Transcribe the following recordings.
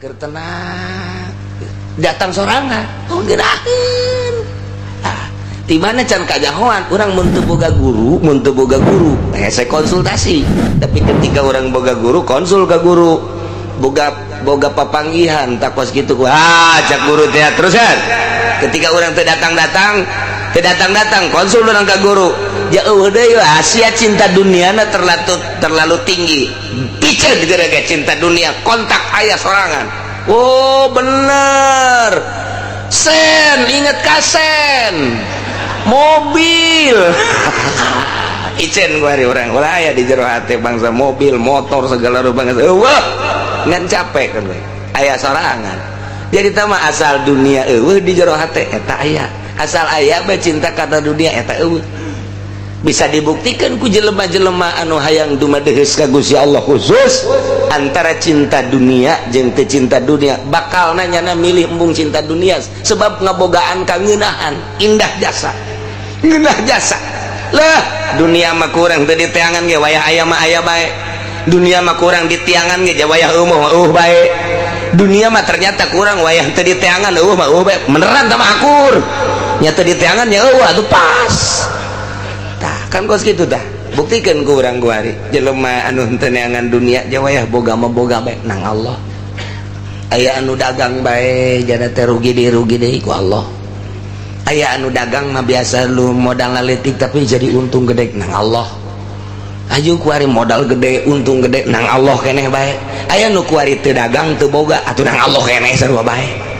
keur tenang datang sorangan gerahin di mana can kajahoan orang mun teu boga guru saya konsultasi tapi ketika orang boga guru konsul ke guru boga papanggihan takos gitu cak guru teh terusan ketika orang teu datang konsul orang ke guru ya deui Asia cinta duniana terlalu tinggi piceun gara-gara cinta dunia kontak aya sorangan oh bener sen inget kasen mobil icen gua hari orang ulah aya di jero hate bangsa mobil motor segala rupa wah ngan capek kan aya sorangan jadi tama asal dunia eueuh di jero hate eta aya asal aya bae cinta kata dunia eta eueuh bisa dibuktikan ku jelema-jelema anu hayang dumadeheus ka Gusti Allah khusus antara cinta dunia jeung teu cinta dunia bakal nanyana milih embung cinta dunia sebab ngabogaan kangeunaan indah jasa lah dunia mah kurang teu diteangan ge wayah aya mah aya bae dunia mah kurang ditiangan ge wayah eueuh bae dunia mah ternyata kurang wayah teu diteangan eueuh bae beneran tah mah akur nya teu diteangan nya eueuh atuh pas kan kos gitu dah buktikan ku urang ku hari jelema anu teu neangan dunia jawayah boga mah boga bae nang Allah aya anu dagang bae jana teh rugi deui ku Allah aya anu dagang mah biasa lu modal ngaletik tapi jadi untung gede nang Allah aju ku hari modal gede untung gede nang Allah keneh bae aya nu ku hari teu dagang teu boga atuh nang Allah keneh sarua bae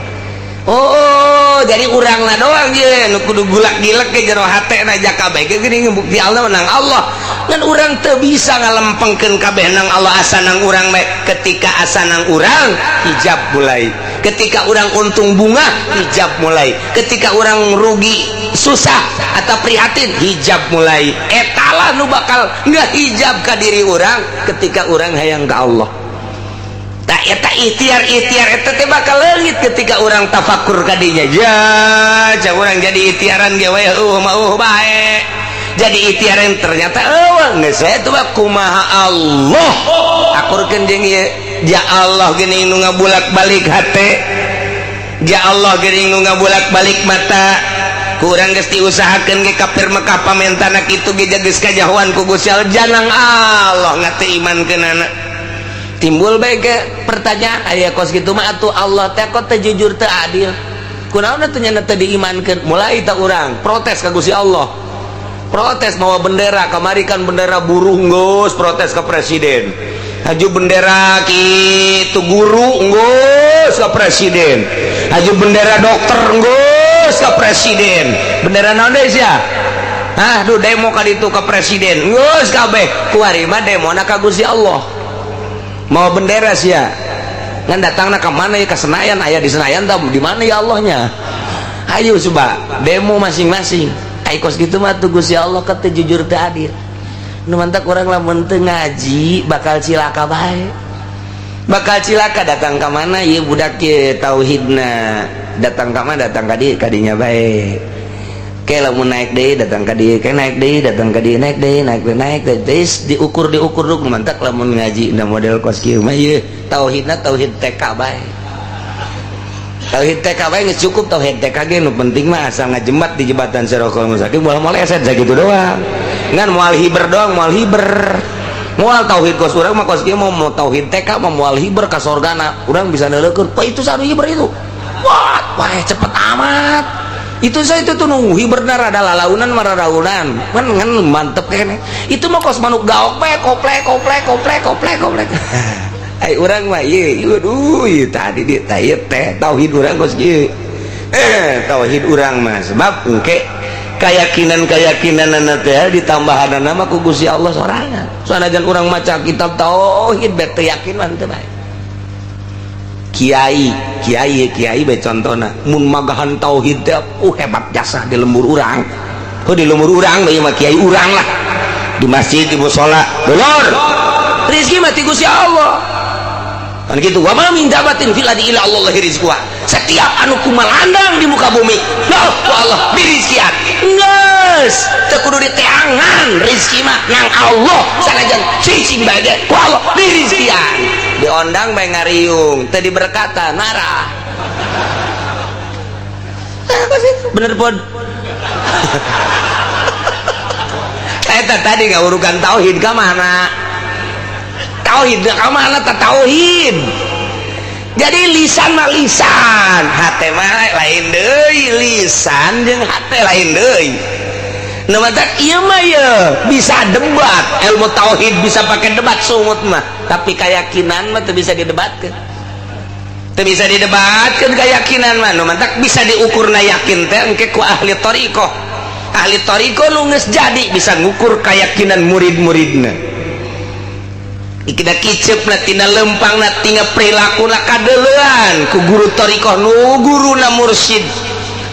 oh jadi urangna doang ye nu kudu gulak-gilek ke jero hatena jaka bae ge geuning bukti Allah nang Allah ngan urang teu bisa ngalempengkeun kabeh nang Allah asa nang urang bae ketika asa nang urang hijab mulai ketika urang untung bunga hijab mulai ketika urang rugi susah atau prihatin hijab mulai etalah nu bakal ngahijab ka diri urang ketika urang hayang ka Allah tak eta ikhtiar eta teh bakal leungit ketika orang tafakur kadinya ya cak urang jadi ikhtiaran ge we bae jadi ikhtiaran ternyata geus saya tuh kumaha Allah akurkeun jeung ieu ya Allah geuning nu ngabulak-balik hate ya Allah geuning nu ngabulak-balik mata kurang geus diusahakeun ge kafir Mekah pamentana kitu ge geus kajahoan ku Gusti Allah janang Allah ngate imankeunana timbul baik pertanyaan aya kos gitu mah atuh Allah teh kok teu jujur teu adil kunaon atuh nya teu diimankeun mulai tak urang protes ka Gusti Allah protes mawa bendera kamari kan bendera buruh geus protes ke presiden haju bendera kitu guru geus ka presiden haju bendera dokter geus ka presiden bendera naon deui sia aduh demo ka ditu ka presiden geus kabeh kuari mah demona ka Gusti Allah mau bendera sih ya ngan datangna ke mana ya ke Senayan aya di Senayan tah di mana ya Allahnya ayo coba demo masing-masing ai kos gitu mah tuh Gusti Allah kata jujur teu adil nu mantak urang lamun teu ngaji bakal cilaka bae bakal cilaka datang ke mana ieu budak ye tauhidna datang ka mana datang ka dieu kadinya bae ke lamun naik deui datang ka dieu ke naik deui datang ka dieu naik deui naik diukur dulu mantak lamun ngaji da model kos kieu mah ieu tauhidna tauhid TK bae tauhid TK bae geus cukup tauhid TK ge nu penting mah asal ngajembat di jembatan Siratal Mustaqim moal eset sakitu doang ngan moal hiber doang moal hiber moal tauhid kos urang mah kos kieu mau tauhid TK mah moal hiber ka sorgana urang bisa neuleukeun pa itu sanu hiber itu wah cepet amat itu saya itu tuh nunggu hiberna rada lalaunan mararaunan kan mantep kene itu mah kos manuk gaok bae koplek ai urang mah ieu aduh ieu tadi di teh tauhid urang kos ieu tauhid urang mah sebab engke keyakinan teh ditambahanna mah ku Gusti Allah sorangan sanajan urang maca kitab tauhid bae teu yakin mah teu bae kiai bae contohna mun magahan tauhid teh hebat jasa di lembur urang di lembur urang bae mah kiai urang lah di masjid di mushola dulur rezeki mah ti Gusti Allah kan gitu wa ma min dabatin fil ardi illa Allah rizquha setiap anu kumalandang di muka bumi ya Allah dirizkian geus teu kudu diteangan rezeki mah nang Allah sanajan cicing bae ku Allah dirizkian diondang bae ngariung teu diberkatan marah apa sih bener pod eta tadi ngawurukan tauhid ka mana tauhid ka mana ta tauhid jadi lisan mah lisan hate mah lain deui lisan jeung hate lain deui nu mah ieu mah ye bisa debat ilmu tauhid bisa pakai debat sungut mah tapi keyakinan mah teu bisa didebatkeun teu bisa didebatkeun keyakinan mah nu mah bisa diukurna yakin teh engke ku ahli thariqah ahli thariqah nu geus jadi bisa ngukur keyakinan murid-muridna ikida kiceupna tina lempangna tina perilakuna kadeuleuan ku guru thariqah nu guruna mursyid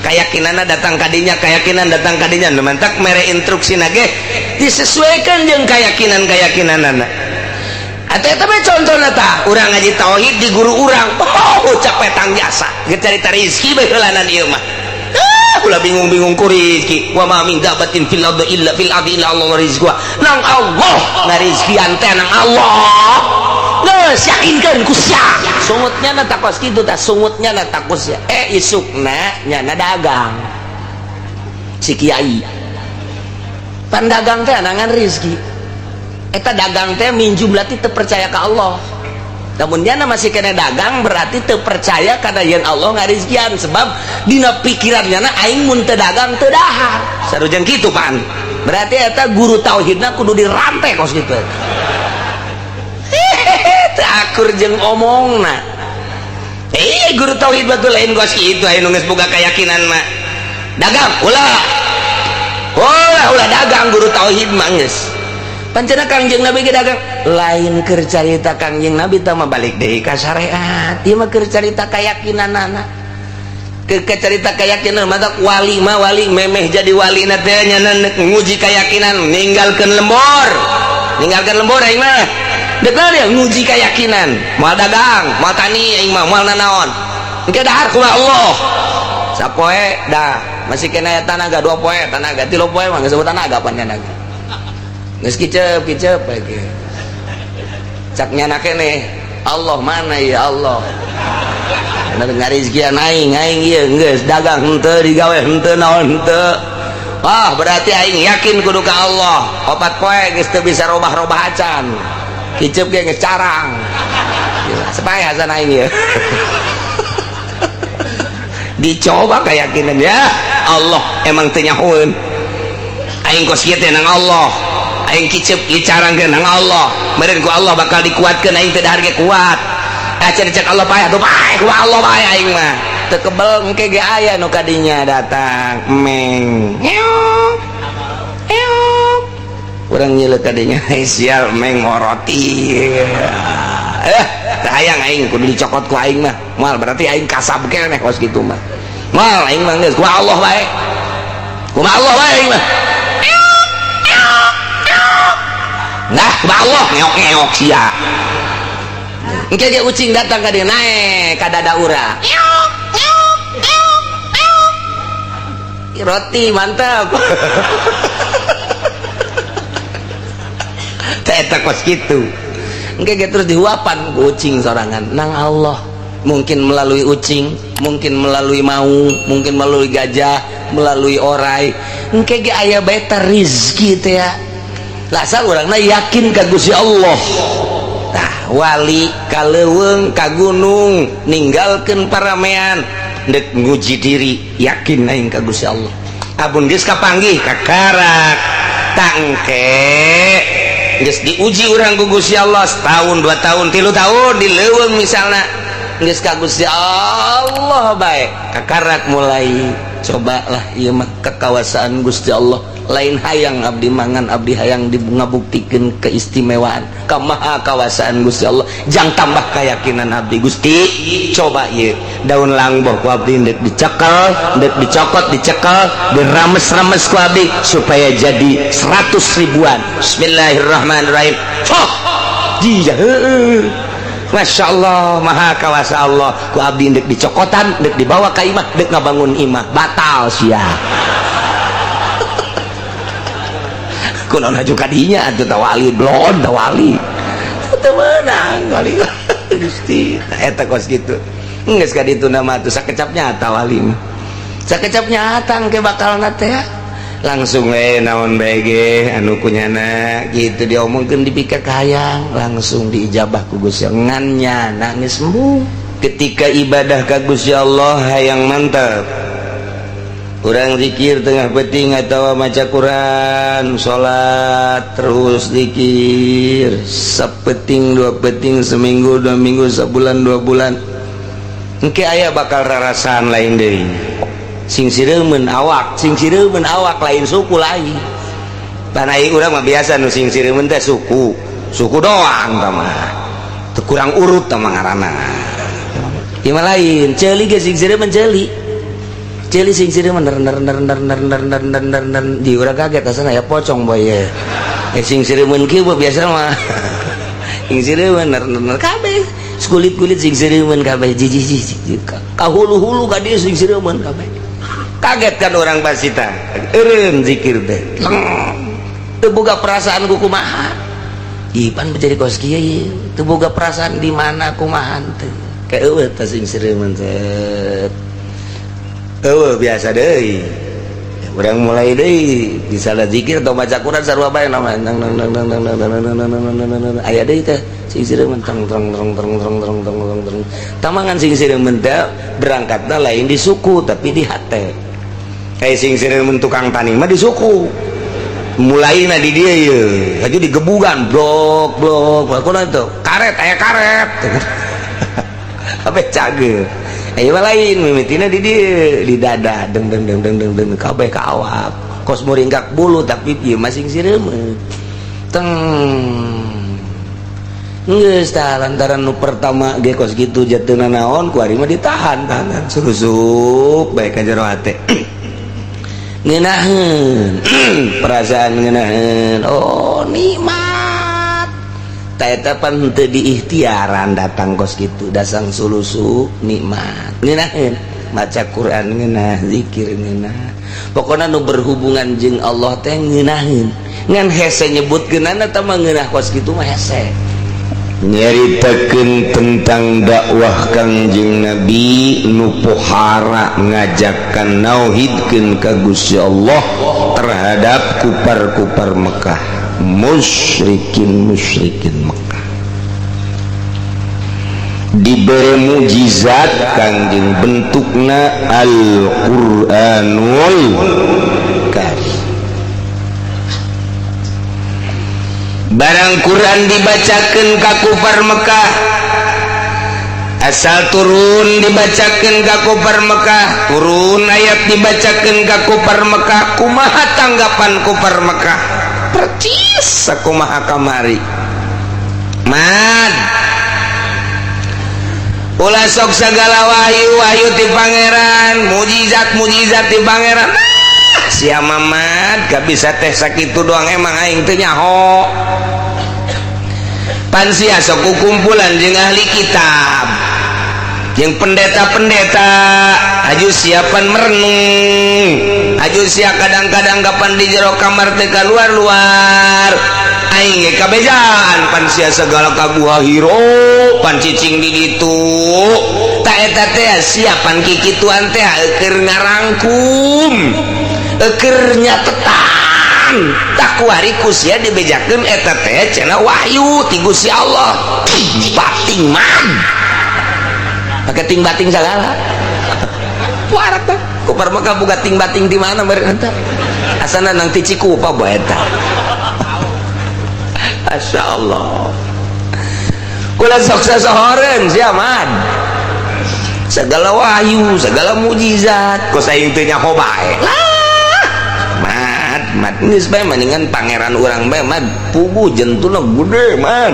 keyakinanna datang kadinya keyakinan datang kadinya nu mantak mere instruksina ge disesuaikan jeung keyakinan-keyakinanna atuh eta mah contona tah urang ngaji tauhid di guru urang oh capetang jasa ge carita rezeki bae heulanan ieu mah ulah bingung-bingung ku rizki wa ma min dabatin fil ardi illa Allah rizqwa nang Allah ngarizkian teh nang Allah geus yakinkeun ku sia sungutnya na takos kitu tah sungutnya na takos ya isukna nyana dagang si kiai pan dagang teh nangan rizki eta dagang teh min jumlah teu percaya ka Allah namun nyana masih kena dagang berarti teu percaya kana yen Allah ngarizkian sebab dina pikirannya aing mun teu dagang teu dahar sarujeng kitu pan berarti eta guru tauhidna kudu dirantai kos kitu teu akur jeung omongna guru tauhid batul lain kos kitu aya nu geus boga keyakinan mah dagang ulah dagang guru tauhid mah geus pancena Kangjeng Nabi ge dagang lain keur carita Kangjeng Nabi teh mah balik deui ka syariat ieu mah keur carita keyakinanana keur carita keyakinan mah wali mah wali memeh jadi wali na teh nyana nguji keyakinan ninggalkeun lembor aing mah deuk dia nguji keyakinan moal dagang moal tani aing mah moal nanaon engke dahar ku Allah sapoe dah masih kena tanaga 2 poe tanaga 3 poe mah geus tanaga pan tanaga geus kicep lagi cak nyana keneh Allah mana ya Allah ngarizkian aing ieu geus dagang henteu digawe henteu naon henteu wah berarti aing yakin kudu ka Allah 4 poe geus teu bisa robah-robah acan kicep ge geus carang supaya hasan aing ieu dicoba keyakinan ya Allah emang teu nyahoeun aing kos kieu teh nang Allah aing kicep dicarangkeun nang Allah meureun ku Allah bakal dikuatkeun aing teh dahar ge kuat cek Allah payah tuh bae ku Allah bae aing mah teu kebel engke ge aya nu kadinya datang meng urang nyeuleuk kadinya sial meng ngoroti teu hayang aing kudu dicokot ku aing mah moal berarti aing kasab keneh kos kitu mah moal aing mah geus ku Allah bae ku Allah bae aing mah nah Allah ngeok-ngeok sia engke ge ucing datang ka dieu nae ka dada urang roti mantap teh eta kos kitu engke ge terus dihuapan ku ucing sorangan nang Allah mungkin melalui ucing mungkin melalui maung mungkin melalui gajah melalui orai engke ge aya bae rezeki teh ya lasal urangna yakin ka Gusti Allah tah wali ka leuweung ka gunung ninggalkeun paramean dek nguji diri yakin aing ka Gusti Allah abun geus kapanggih ka karak tangke geus diuji urang ku Gusti Allah setahun 2 tahun 3 tahun di leuweung misalna geus ka Gusti Allah bae ka karak mulai cobalah ieu mah kekawasaan Gusti Allah lain hayang abdi mangan abdi hayang ngabuktikeun keistimewaan kamaha kawasaan Gusti Allah jang tambah keyakinan abdi Gusti coba ieu daun langboh ku abdi dek dicekel dek dicokot dicekel dirames-rames ku abdi supaya jadi 100 ribuan bismillahirrahmanirrahim dia Masya Allah maha kawasa Allah ku abdi dek dicokotan dek dibawa ka imah dek ngabangun imah batal sia kunaon haju kadinya atuh tawali blon tawali teu meunang wali Gusti eta kos kitu geus ka ditu nama atuh sakecapnya tawali sakecapnya atang ke bakalna teh langsung naon bae ge anu kunyana gitu diomongkeun dipikir ka hayang langsung diijabah ku Gusti ngannya nangis sembuh ketika ibadah ka Gusti Allah hayang mantap urang zikir tengah penting atau maca Quran salat terus zikir sapeting dua peting seminggu 2 minggu sebulan 2 bulan engke aya bakal rarasaan lain deui sing sireumeun awak lain suku lain tanai urang mah biasa nu sing sireumeun teh suku doang tah mah teu kurang urut tah mah ngaranna ieu mah lain ceuli ge sing sireumeun ceuli sing sireumeun di urang kaget asana aya pocong boy ya sing sireumeun kieu biasa mah sing sireumeun kabeh kulit sing sireumeun kabeh jiji kahulu-hulu ka dieu sing sireumeun kabeh kaget kan orang basita eureun zikir teh teu boga perasaan ku kumaha ipan menjadi kos kieu teu boga perasaan di mana kumaha teh ka eueuh teh sing sireumeun teh eueuh biasa deui urang mulai deui bisa zikir atau baca Quran sarua bae nama aya deui teh sing sireumeun tamangan sing sireumeun teh berangkatna lain di suku tapi di hate kayak sing sireumeun tukang tani mah di suku mulaina di dia ye haju digebugan blok kunaon tuh karet aya karet kabeh cager aya lain mimitina di dia di dada deng kabeh ka awak kos muringgak bulu tapi ieu mah sing sireumeun teng geus tah lantaran nu pertama ge kos kitu jateuna naon ku ari mah ditahan tahanan surusuk bae ka jero hate ngeunaheun perasaan ngeunaheun oh nikmat ta eta pan teu diikhtiaran datang kos kitu dasang sulusuk nikmat ngeunaheun maca Quran ngeunah zikir ngeunah pokona nu berhubungan jeung Allah teh ngeunaheun ngan hese nyebutkeunana teh mah ngeunah kos kitu mah hese nyaritakeun tentang dakwah Kangjeng Nabi nu pohara ngajakan nauhidkeun ka Gusti Allah terhadap kupar-kupar Mekah musyrikin Mekah diberi mujizat Kangjeng bentukna Al-Qur'anul Karim barang Quran dibacakan ka kufar Mekah asal turun dibacakan ka kufar Mekah turun ayat dibacakan ka kufar Mekah kumaha tanggapan kufar Mekah percis sakumaha kamari man ulah sok segala wahyu ti pangeran mujizat ti pangeran sia Mamad gak bisa teh sakitu doang emang aing teu nyaho pan sia sok kumpulan jeung ahli kitab jeung pendeta-pendeta aju siapan merenung aju sia kadang-kadang kapan di jero kamar teh keluar aing ge kabejaan pan sia segala kabuah hiro pan cicing di ditu ta eta teh siapan kikituan teh keur ngarangkum keur nyatetan tak kuariku sia dibejakeun eta teh cenah wahyu ti Gusti Allah bating man pake ting bating segala warak teh kupar Mekah boga ting bating di mana meureun eta asana nang ti Cikupa bae eta masyaallah kula sok sasohoreun sia man segala wahyu segala mujizat kos aing teu nyaho bae mat geus bae mendingan pangeran urang bae mad pugu jentuna gede mad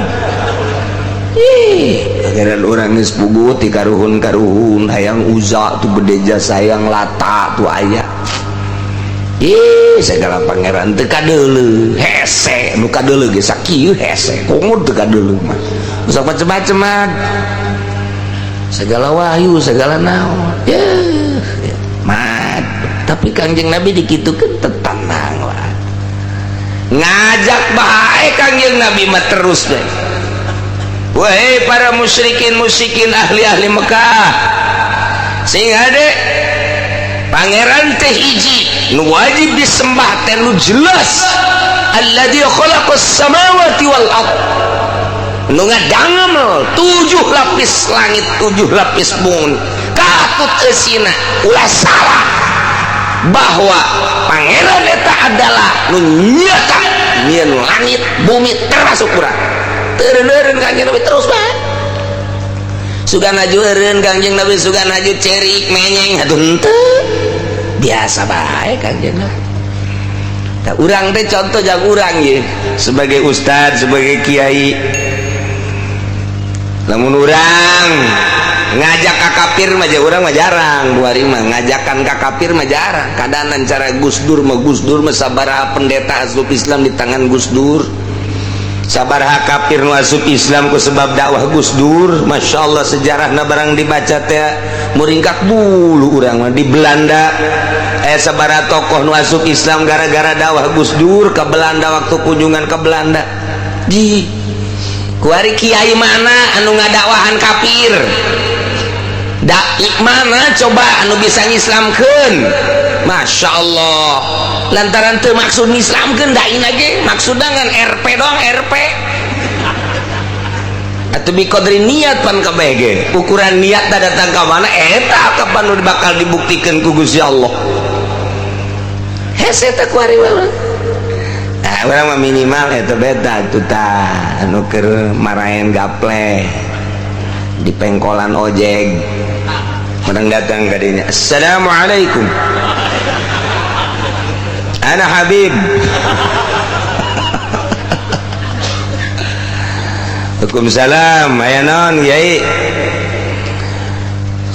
pangeran urang geus pugu ti karuhun hayang Uza tu gede jasa hayang Lata tu aya segala pangeran teu kadeuleuh hese nu kadeuleuh ge sakieu hese komo teu kadeuleuh mah sok macem-macem mad segala wahyu segala naon mad tapi Kangjeng Nabi dikitukeun tenang lah ngajak bae Kangjeng Nabi mah terus deh. Wahai para musyrikin ahli Mekah, sing ade pangeran teh hiji nu wajib disembah teh nu jelas, alladzi khalaqas samawati wal ard, nu ngadangem 7 lapis langit 7 lapis bumi, katut eusina ulah salah bahwa pangeran eta adalah nu nyata nyieun langit bumi termasuk urang. Teureun Kangjeng Nabi terus bae sugan aju eureun Kangjeng Nabi sugan aju cerik menyeng atuh henteu biasa bae Kangjeng Nabi. Tah urang teh contoh jak urang ye sebagai ustad sebagai kiai, lamun urang ngajak ka kafir mah urang mah jarang, buari mah ngajakan ka kafir mah jarang. Kadanan cara Gus Dur mah sabaraha pendeta asup Islam di tangan Gus Dur, sabaraha kafir nu asup Islam ku sebab dakwah Gus Dur. Masya Allah sejarahna barang dibaca teh muringkak bulu urang mah. Di Belanda sabaraha tokoh nu asup Islam gara-gara dakwah Gus Dur ke Belanda, waktu kunjungan ke Belanda ji kuari kiai mana anu ngadakwahan kafir, dai mana coba anu bisa ngislamkeun. Masya Allah, lantaran teu maksud ngislamkeun dai ge maksud dengan RP doang, RP atuh biqadri niat pan kabeh ge. Ukuran niat datang ka mana eta kapan nu bakal dibuktikan ku Gusti Allah. Hese teh kuari mah urang mah minimal eta beta atuh tah anu keur marahen gaple di pengkolan ojek orang datang ke dinya, assalamualaikum ana Habib. Waalaikumsalam, aya naon Kiai?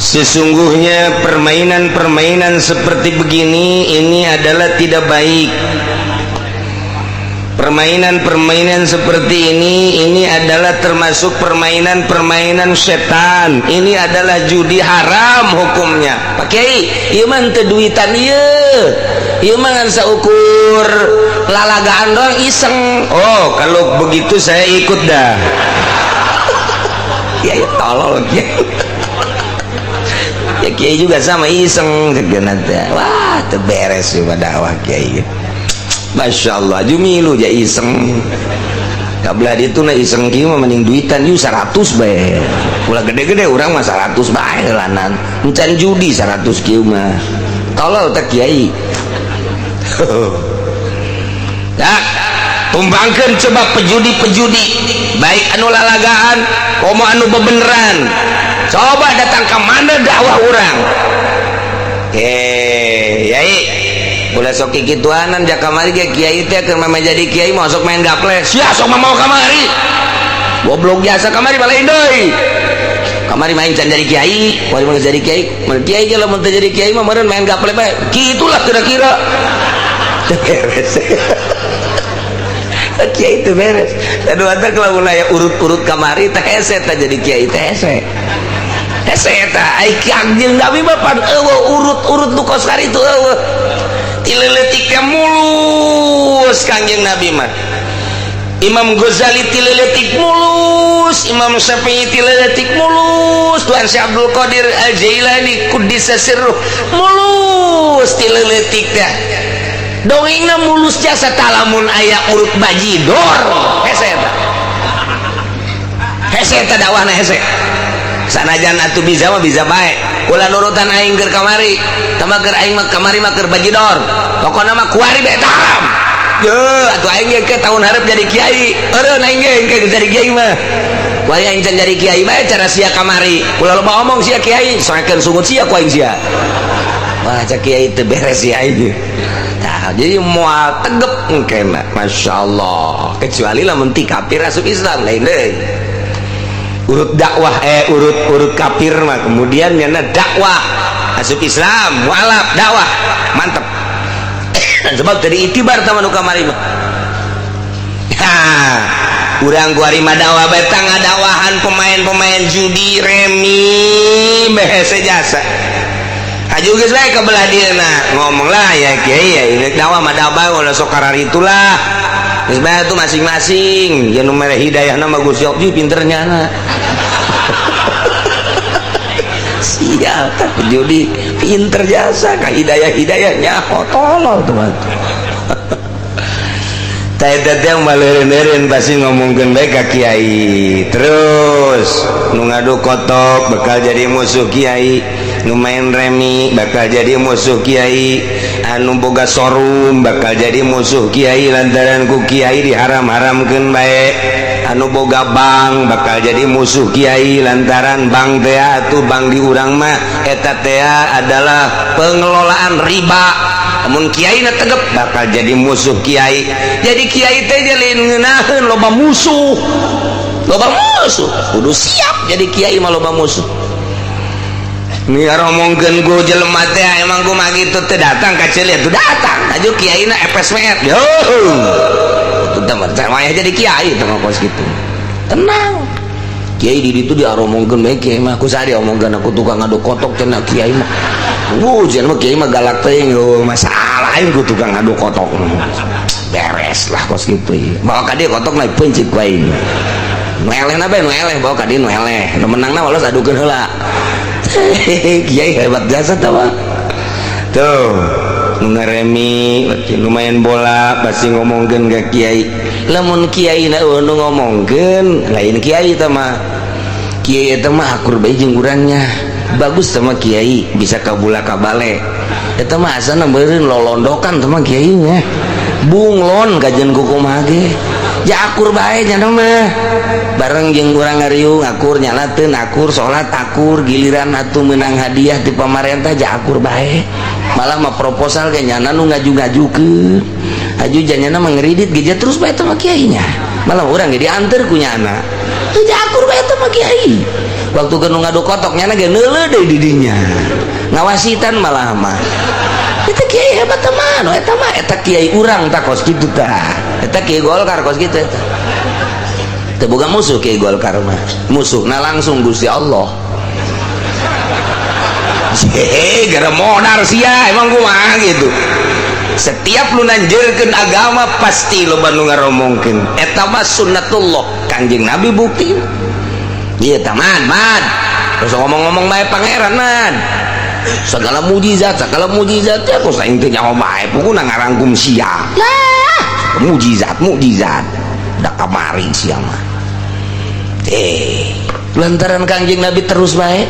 Sesungguhnya permainan-permainan seperti begini ini adalah tidak baik. Permainan-permainan seperti ini adalah termasuk permainan-permainan setan. Ini adalah judi haram hukumnya. Pak Kiai, ieu mah teu duitan ieu. Ieu mah ngan saukur lalagaan doang iseng. Oh, kalau begitu saya ikut dah. Ya tolol Kiai. Ya Kiai juga sama iseng segala teh. Wah, teu beres juga dakwah Kiai. Masya Allah, jumilu ja iseng kabelah itu na iseng kieu mah mending duitan yu 100 bae. Ulah gede-gede urang mah 100 bae lanan. Encan judi 100 kieu mah. Tolol teh Kiai. Dak, tumbangkeun coba pejudi-pejudi, baik anu lalagaan, komo anu bebeneran. Coba datang ka mana dakwah urang. Yai boleh sok kikituanan jak kamari ge kiai teh keur mah jadi kiai mau sok main gaple sia sok mau kamari goblok jasa kamari balain deui kamari main can jadi kiai wali mau jadi kiai mun kiai ge lamun teu jadi kiai mah meureun main gaple bae kitulah kira-kira beres kiai teh beres tadu anta kalau aya urut-urut kamari teh hese teh jadi kiai teh hese eta ai Kangjeng Nabi mah pan urut-urut nu kos kari itu tileletiknya mulus Kangjeng Nabi mah. Imam Ghazali tileletik mulus, Imam Syafi'i tileletik mulus, Tuan Syekh Abdul Qadir Al-Jailani Quddisa sirruh mulus tileletik dah. Dongengna mulus jasa talamun aya urut bajidor. Hese eta. Hese eta dakwahna hese. Sanajan atuh bisa mah bisa bae. Ulah nurutan aing keur kamari, tambah keur aing mah kamari mah keur bajidor. Pokona mah kuari bae haram. Ye, atuh aing ge tahun hareup jadi kiai. Eureun aing ge jadi kiai mah. Kuari aing can jadi kiai bae cara sia kamari. Ulah loba omong sia kiai, soekeun sungut sia ku aing sia. Wah, cak kiai teu beres sia aing. Nah, jadi moal tegep engkena. Masyaallah. Kecuali lamun ti kafir asup Islam lain deui. Urut dakwah urut kafir mah kemudian nyana dakwah asup Islam mualaf dakwah mantep sebab dari itibar taman kamari mah urang kuari mah dakwah beta ngadakwahan pemain-pemain judi remi behese jasa aju geus bae ka belah dieuna ngomong lah ya kiai ya dakwah mah dakwah ulah sok karar itulah geus bae tuh masing-masing ya nu mere hidayah nama Gusti Allah pinternya na sial tak judi pinter jasa ka hidayahnya tolol teman teh yang maleureun-eureun pasti ngomongkeun bae ka kiai terus nu ngadu kotok bakal jadi musuh kiai nu main remi bakal jadi musuh kiai anu boga sorum bakal jadi musuh kiai lantaran ku kiai diharam-haramkeun bae anu boga bank bakal jadi musuh kiai lantaran bank teh atuh bank di urang mah eta teh adalah pengelolaan riba namun kiai na tegep bakal jadi musuh kiai jadi kiai teh jalin ngeunaheun loba musuh kudu siap jadi kiai mah loba musuh nih ngomongkeun ku jelema teh emang ku mah kitu teh datang ka ceuleuh tuh datang aju kiai na epes meet yo itu teh mah jadi kiai teh kos kitu tenang kiai di ditu diaromongkeun bae kiai mah ku saha diomongkeun aku tukang ngadu kotok cenah kiai mah jen mah kiai mah galak teh yo masalah aing ku tukang ngadu kotok beres lah kos kitu bawa ka dieu kotok na pencik wae nu elehna bae nu eleh bawa ka dieu nu eleh nu menangna walos adukeun heula kiai hebat jasa tawa tuh nu ngaremi nu main bola pasti ngomongkeun ka kiai lamun kiai na nu ngomongkeun lain kiai teh mah kiai eta mah akur bae jeung urangnya bagus sama kiai bisa kabula kabale eta mah asana beureun lolondokan teh mah kiai nya bunglon kajen kukumaha ge ja akur bae nya mah bareng jeung urang ngariung akur nyalateun akur salat akur giliran atuh meunang hadiah ti pamarentah ja akur bae malah mah proposal ge nyana nu ngaju-ngajukeun aju janyana mah ngridit geja terus bae teh mah kiai nya malah urang ge dianter ku nyana ja akur bae teh mah kiai waktu ke ngadu kotok nyana ge neuleuh deui di dinya ngawasitan malah mah eta kiai hebat teman eta mah eta kiai urang tak kos kitu tah eta kiai Golkar kos kitu eta teu boga musuh kiai Golkar mah musuhna langsung Gusti Allah gara modar sia emang kumaha gitu setiap lu nanjeurkeun agama pasti loba nu ngaromongkeun eta mah sunnatullah Kanjeng Nabi bukti iya taman terus ngomong-ngomong bae pangeran man segala mujizat ya kok saing teh nyaho bae pokona ngarangkum sia lah mujizat da kamari sia mah lantaran Kanjeng Nabi terus bae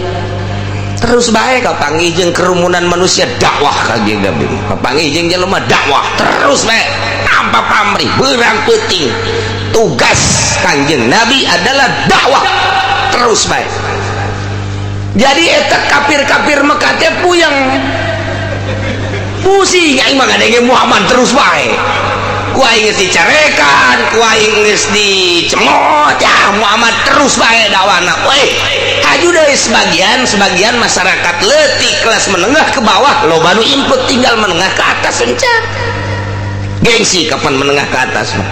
kapanggih jeung kerumunan manusia dakwah Kanjeng Nabi kapanggih jeung jelema dakwah terus bae tanpa pamrih beurang peuting tugas Kanjeng Nabi adalah dakwah terus baik jadi eta kafir Mekah teh puyeng pusing aing mah ngadenge Muhammad terus baik ku aing geus dicarekan ku aing geus dicemot ya Muhammad terus baik dawana weh aju deui sebagian masyarakat leutik kelas menengah ke bawah loba nu imput tinggal menengah ke atas encan gengsi kapan menengah ke atas mah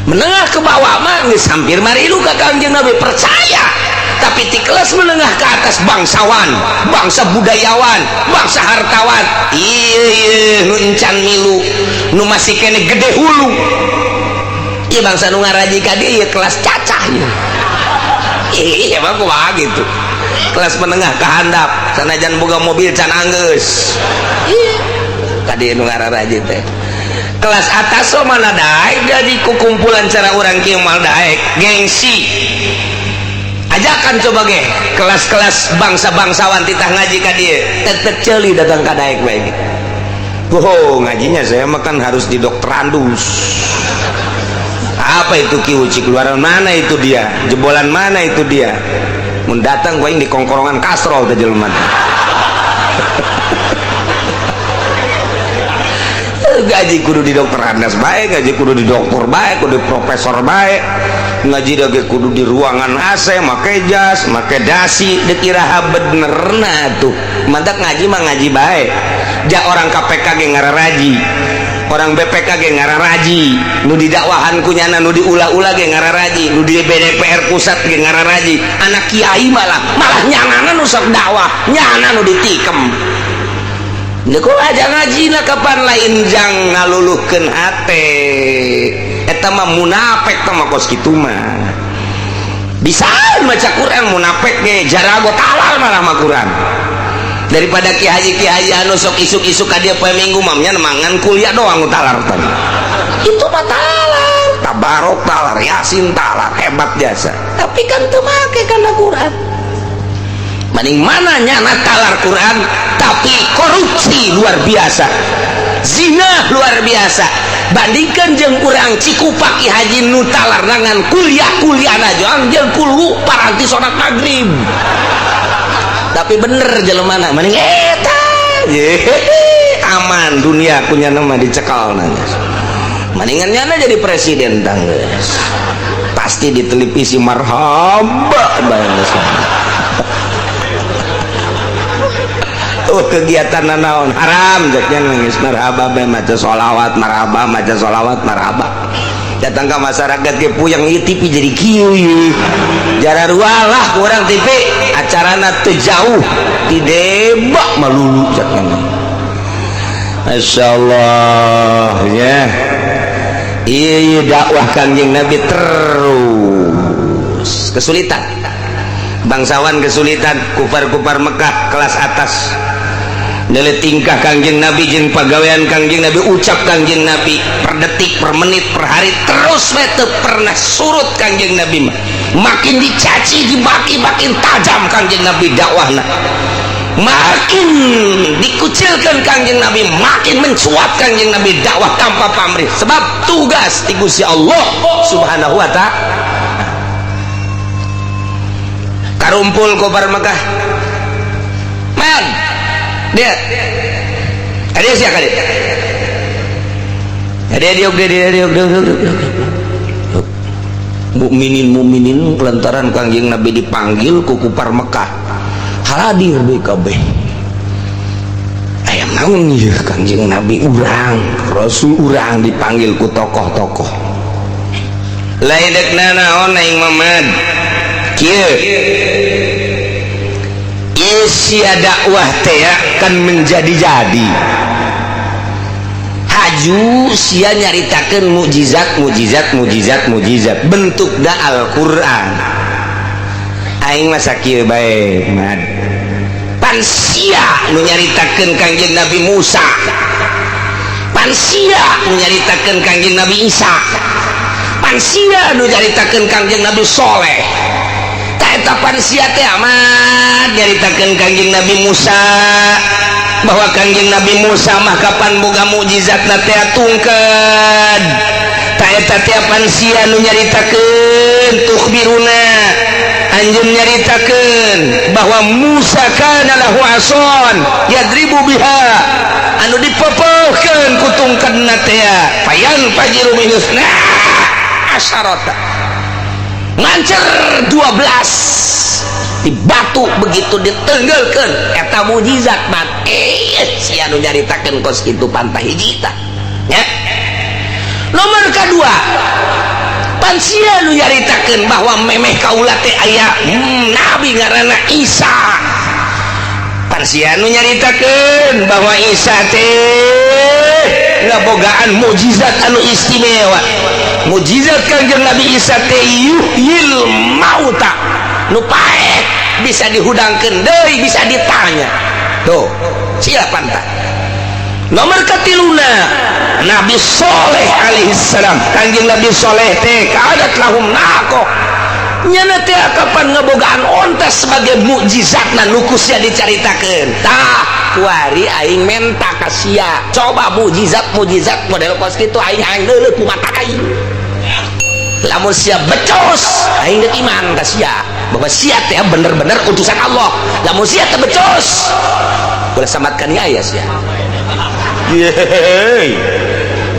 menengah ke bawah mah geus hampir marilu ka Kanjeng Nabi percaya tapi di kelas menengah ke atas bangsawan bangsa budayawan bangsa hartawan iya nu encan milu nu masih kene gede hulu iya bangsa nu ngaraji ka dieu kelas cacah iya mah kumaha gitu kelas menengah ke handap sanajan boga mobil can anggeus iya ka dieu nu ngaraji teh kelas atas so mana daek jadi kukumpulan cara orang kieu mal daek gengsi ajakan coba ge kelas-kelas bangsa-bangsawan titah ngaji ka dieu tet ceuli datang ka daek bae gitu ngajinya saya mah kan harus di dokterandus apa itu kiuci keluaran mana itu dia jebolan mana itu dia mun datang gua di kongkorongan kastrol teh jelema gaji kudu di dokter andas baik gaji kudu di dokter baik kudu di profesor baik ngaji dage kudu di ruangan AC make jas make dasi dikira bener nah tuh mantak ngaji mah ngaji baik ja orang KPK ge ngararaji orang BPK ge ngararaji nu di dakwahan kunyana nu diulah-ulah ge ngararaji nu di BDPR pusat ge ngararaji anak kiai malah nyanana nu sok dakwah nyana nu ditikem Neko aja ngaji na kapan lain jang ngaluluhkeun hate eta mah munafik mah kos kitu mah bisa maca Quran munafik ge jarago talar malah mah Quran daripada kiai anu sok isuk-isuk ka dieu poe Minggu mah nya mangan kuliah doang talar tadi itu mah talar tabarok talar yasin talar hebat jasa tapi kan teu make kana Quran mending mana nyana talar Quran tapi korupsi luar biasa zina luar biasa bandingkan jeung urang Cikupa Ki Haji nu talar nangan kuliah-kuliahna jeung kulu paranti salat maghrib tapi bener jelemana mending eta aman dunia punya nama dicekal nanya mendingan nyana jadi presiden tanggeus pasti di televisi marhaba bae kegiatan naon haram jaknya nangis marhaba bae maca sholawat marhaba maca sholawat marhaba datang ke masyarakat ge puyeng ieu TV jadi kieu jararua lah kurang TV acarana teu jauh di debak malulu jaknya masyaallah ya ieu dakwah Kangjeng Nabi terus kesulitan bangsawan kesulitan kufar-kufar Mekah kelas atas nilai tingkah Kangjeng Nabi jeung pagawean Kangjeng Nabi ucap Kangjeng Nabi per detik per menit per hari terus teu pernah surut Kangjeng Nabi makin dicaci dimaki makin tajam Kangjeng Nabi dakwahna makin dikucilkan Kangjeng Nabi makin mencuat Kangjeng Nabi dakwah tanpa pamrih sebab tugas ti Gusti Allah Subhanahu wa ta'ala karumpul kufar Mekah man dia ada siapa kali ada dia mukminin lantaran Kangjeng Nabi dipanggil ku kufar Mekah haladir BKB ayam naon ieu Kangjeng Nabi urang Rasul urang dipanggil ku tokoh-tokoh lain dekna naon aing Mamad kieu isia dakwah teh kan menjadi-jadi haju sia nyaritakeun mukjizat bentukna Al-Qur'an aing mah sakieu bae mad pan sia nu nyaritakeun Kangjeng Nabi Musa pan sia nu nyaritakeun Kangjeng Nabi Isa pan sia nu nyaritakeun Kangjeng Nabi Soleh eta pan sia teh amat nyaritakeun Kangjeng Nabi Musa bahwa Kangjeng Nabi Musa mah kapan boga mukjizatna teh tungkeun ta eta teh pan sia nu nyaritakeun tukhbiruna anjeun nyaritakeun bahwa Musa kana lahu ason yadribu biha anu dipepeuhkeun ku tungkeunna teh fayan fajiru minusna asyarata ngancer 12 di batu begitu ditenggelkeun eta mukjizat man sia nu nyaritakeun kos kitu pantah hiji tah nya nomor kedua pan sia nu nyaritakeun bahwa memeh kaula teh aya nabi ngaranna Isa pan sia nu nyaritakeun bahwa Isa teh ngabogaan mukjizat anu istimewa mukjizat Kangjeng Nabi Isa teh yuhyil mauta nu paek bisa dihudangkeun deui bisa ditanya tuh siapa tah nomor katiluna Nabi Soleh alaihissalam Kangjeng Nabi Soleh teh kaadat lahum naqo nyana teh kapan ngabogaan onta sebagai mukjizatna nu sia dicaritakeun tah kuari aing menta ka sia coba mukjizat model kos kitu aing deuleuh ku mata aing lamun sia becos aing geus iman ka sia bahwa sia teh bener-bener utusan Allah lamun sia teh becos ulah samatkan aya sia yeay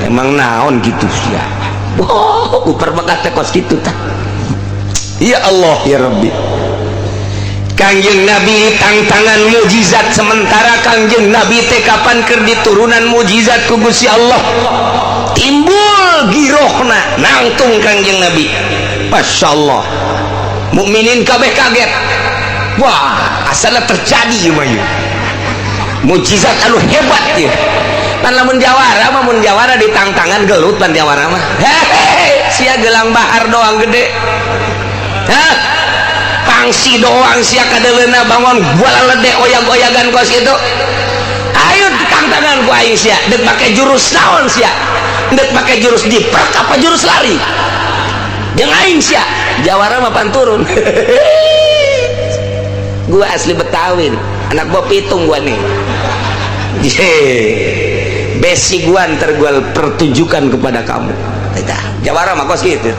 emang naon gitu sia upar bakat teh kos kitu tah ya Allah ya Rabbi Kangjeng Nabi tantangan mukjizat sementara Kangjeng Nabi teh kapan keur diturunan mukjizat ku Gusti Allah timbul girohna nangtung Kangjeng Nabi masyaallah mukminin kabeh kaget wah asalna terjadi ieu mah mukjizat anu hebat ieu pan lamun jawara mah mun jawara ditangtangan gelut pan jawara mah hehehe sia gelang bahar doang gede hah pangsi doang sia kadeleuna bangun bola lede oyag-oyagan kos itu ayo tangtangan ku aing sia dek make jurus naon sia dek make jurus diprak apa jurus lari jeung aing sia jawara mah pan turun gua asli Betawi anak gua pitung gua nih besi gua ntar gua pertunjukan kepada kamu jawara mah kos gitu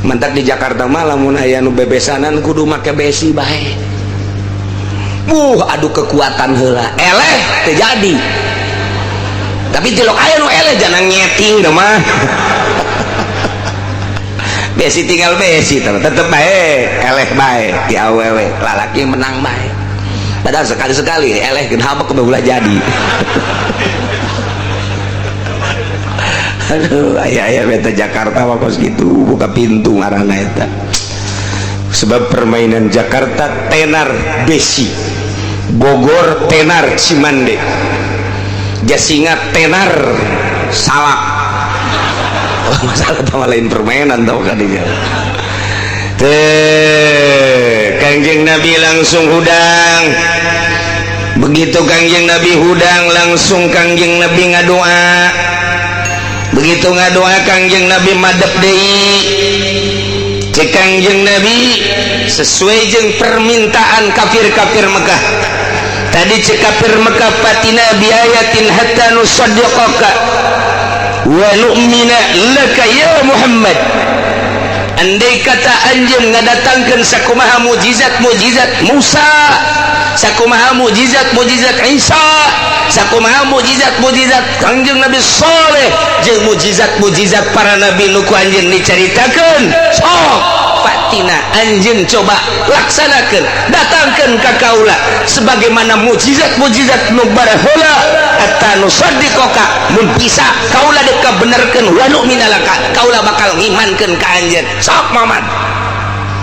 mantak di Jakarta mah lamun aya nu bebesanan kudu make besi bae adu kekuatan heula eleh teu jadi tapi tilok aya nu eleh jangan nyeting mah besi tinggal besi tetep bae eleh bae di awewe lalaki menang bae padahal sekali-sekali eleh kenapa kebetulan jadi aduh ayah beta Jakarta mah kos gitu buka pintu ngaranna eta sebab permainan Jakarta tenar besi Bogor tenar Cimande Jasinga tenar salak masalah sama lain permainan tau kadinya Kangjeng Nabi langsung hudang begitu Kangjeng Nabi hudang langsung Kangjeng Nabi ngadoa begitu ngadoa Kangjeng Nabi madep deui cek Kangjeng Nabi sesuai jeung permintaan kafir-kafir Mekah tadi cek kafir Mekah patina biayatin hatta nusaddiqaka wa nu'mina laka ya Muhammad andai kata anjeun ngadatangkeun sakumaha mujizat-mujizat Musa sakumaha mujizat-mujizat Isa sakumaha mujizat-mujizat Kangjeng Nabi Saleh jeung mujizat-mujizat para nabi nu ku anjeun dicaritakeun sok patina anjeun coba laksanakeun datangkeun ka kaula sebagaimana mujizat-mujizat nu baraheula hatta nusaddiqaka mun bisa kaula deuk kabenerkeun wa nu'mina laka kaula bakal ngimankeun ka anjeun sok Muhammad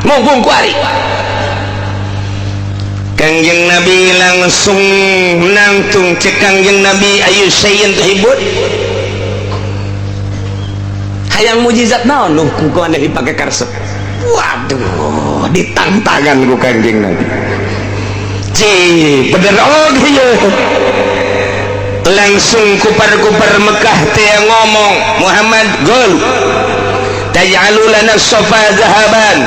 munggung kuari Kangjeng Nabi langsung nangtung cek Kangjeng Nabi ayu sayyin tuhibun hayang mujizat naon nu ku anda dipake karesep waduh ditantangkan ku Kangjeng Nabi bener oge langsung kupar-kupar Mekah teh ngomong Muhammad gol taj'alu lana safa zahaban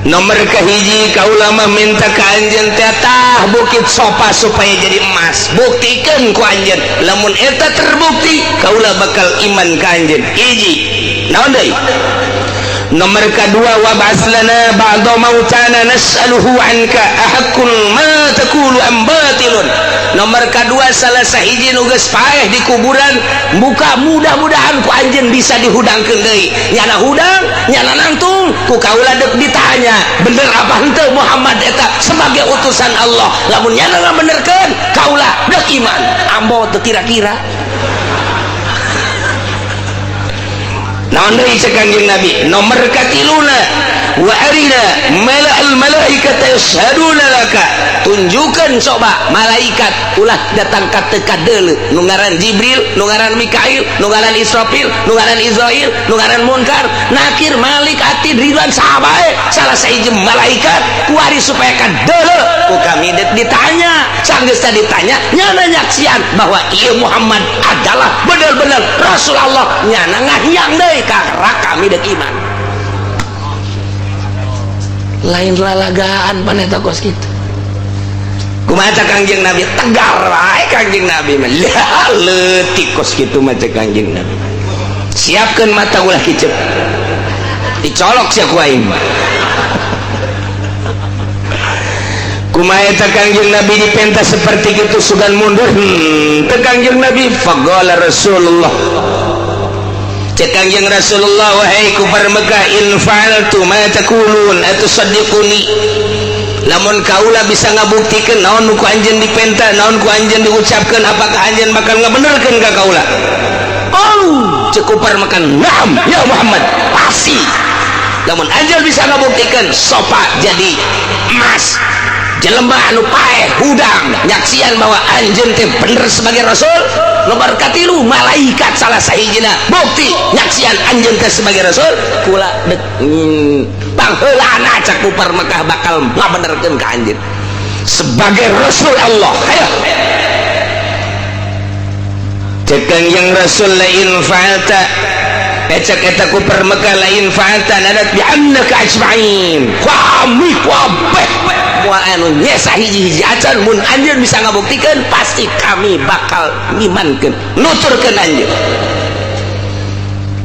nomor kahiji kaula mah minta ka anjeun teh tah bukit sofa supaya jadi emas buktikeun ku anjeun lamun eta terbukti kaula bakal iman ka anjeun hiji naon deui nomor kedua wa ba'aslana ba'da mautana nas'aluhu anka ahaqqul ma taqulu am batilun nomor kedua salah sahiji nu geus paeh di kuburan buka mudah-mudahan ku anjeun bisa dihudangkeun deui nyana hudang nyana nangtung ku kaula deuk ditanya bener apa henteu Muhammad eta sebagai utusan Allah lamun nyana ngabenerkeun kaula deuk iman ambo teu kira-kira naon deui cek Kangjeng Nabi nomor katiluna wa arina mala'al malaikata yashhaduna laka tunjukkan coba malaikat ulah datang ka teu kadeuleu nu ngaran Jibril nu ngaran Mikail nu ngaran Israfil nu ngaran Israil nu ngaran Munkar Nakir Malik Atid Ridwan sahabae salah sahiji malaikat kuari supaya kadeuleu ku kami deuk ditanya sanggeus teh ditanya nyana nyaksian bahwa ieu Muhammad adalah benar-benar Rasulullah nyana ngahiang deui karena kami deuk iman lain lalagaan paneta kos kitu kumaha Kangjeng Nabi tegar wae Kangjeng Nabi mah leutik kos kitu mah Kangjeng Nabi siapkeun mata ulah kicep dicolok sia ku aing kumaha eta Kangjeng Nabi dipenta seperti itu sugan mundur teu Kangjeng Nabi faqala Rasulullah cek Kangjeng Rasulullah wahai kufar Mekah in fa'altu ma taqulun atusaddiquni lamun kaula bisa ngabuktikeun naon nu ku anjeun dipenta naon ku anjeun diucapkeun apakah anjeun bakal ngabenerkeun ka kaula oh cek kufar Mekah naam ya Muhammad pasti lamun anjeun bisa ngabuktikeun sopa jadi emas jelema anu paeh hudang nyaksian bahwa anjeun teh bener sebagai rasul. Nomor katilu malaikat salah sahijina bukti nyaksian anjeun teh sebagai rasul. Kula dek pangheulana cak Kupar Mekah bakal ngabenerkeun ka anjeun sebagai rasul Allah. Ayo cekang yang rasul lain fa'alta cek eta Kupar Mekah lain fa'alta nadat bi annaka ajma'in kami kabeh moal anu nyesa hiji-hiji acan mun anjeun bisa ngabuktikeun pasti kami bakal ngimankeun nuturkeun anjeun.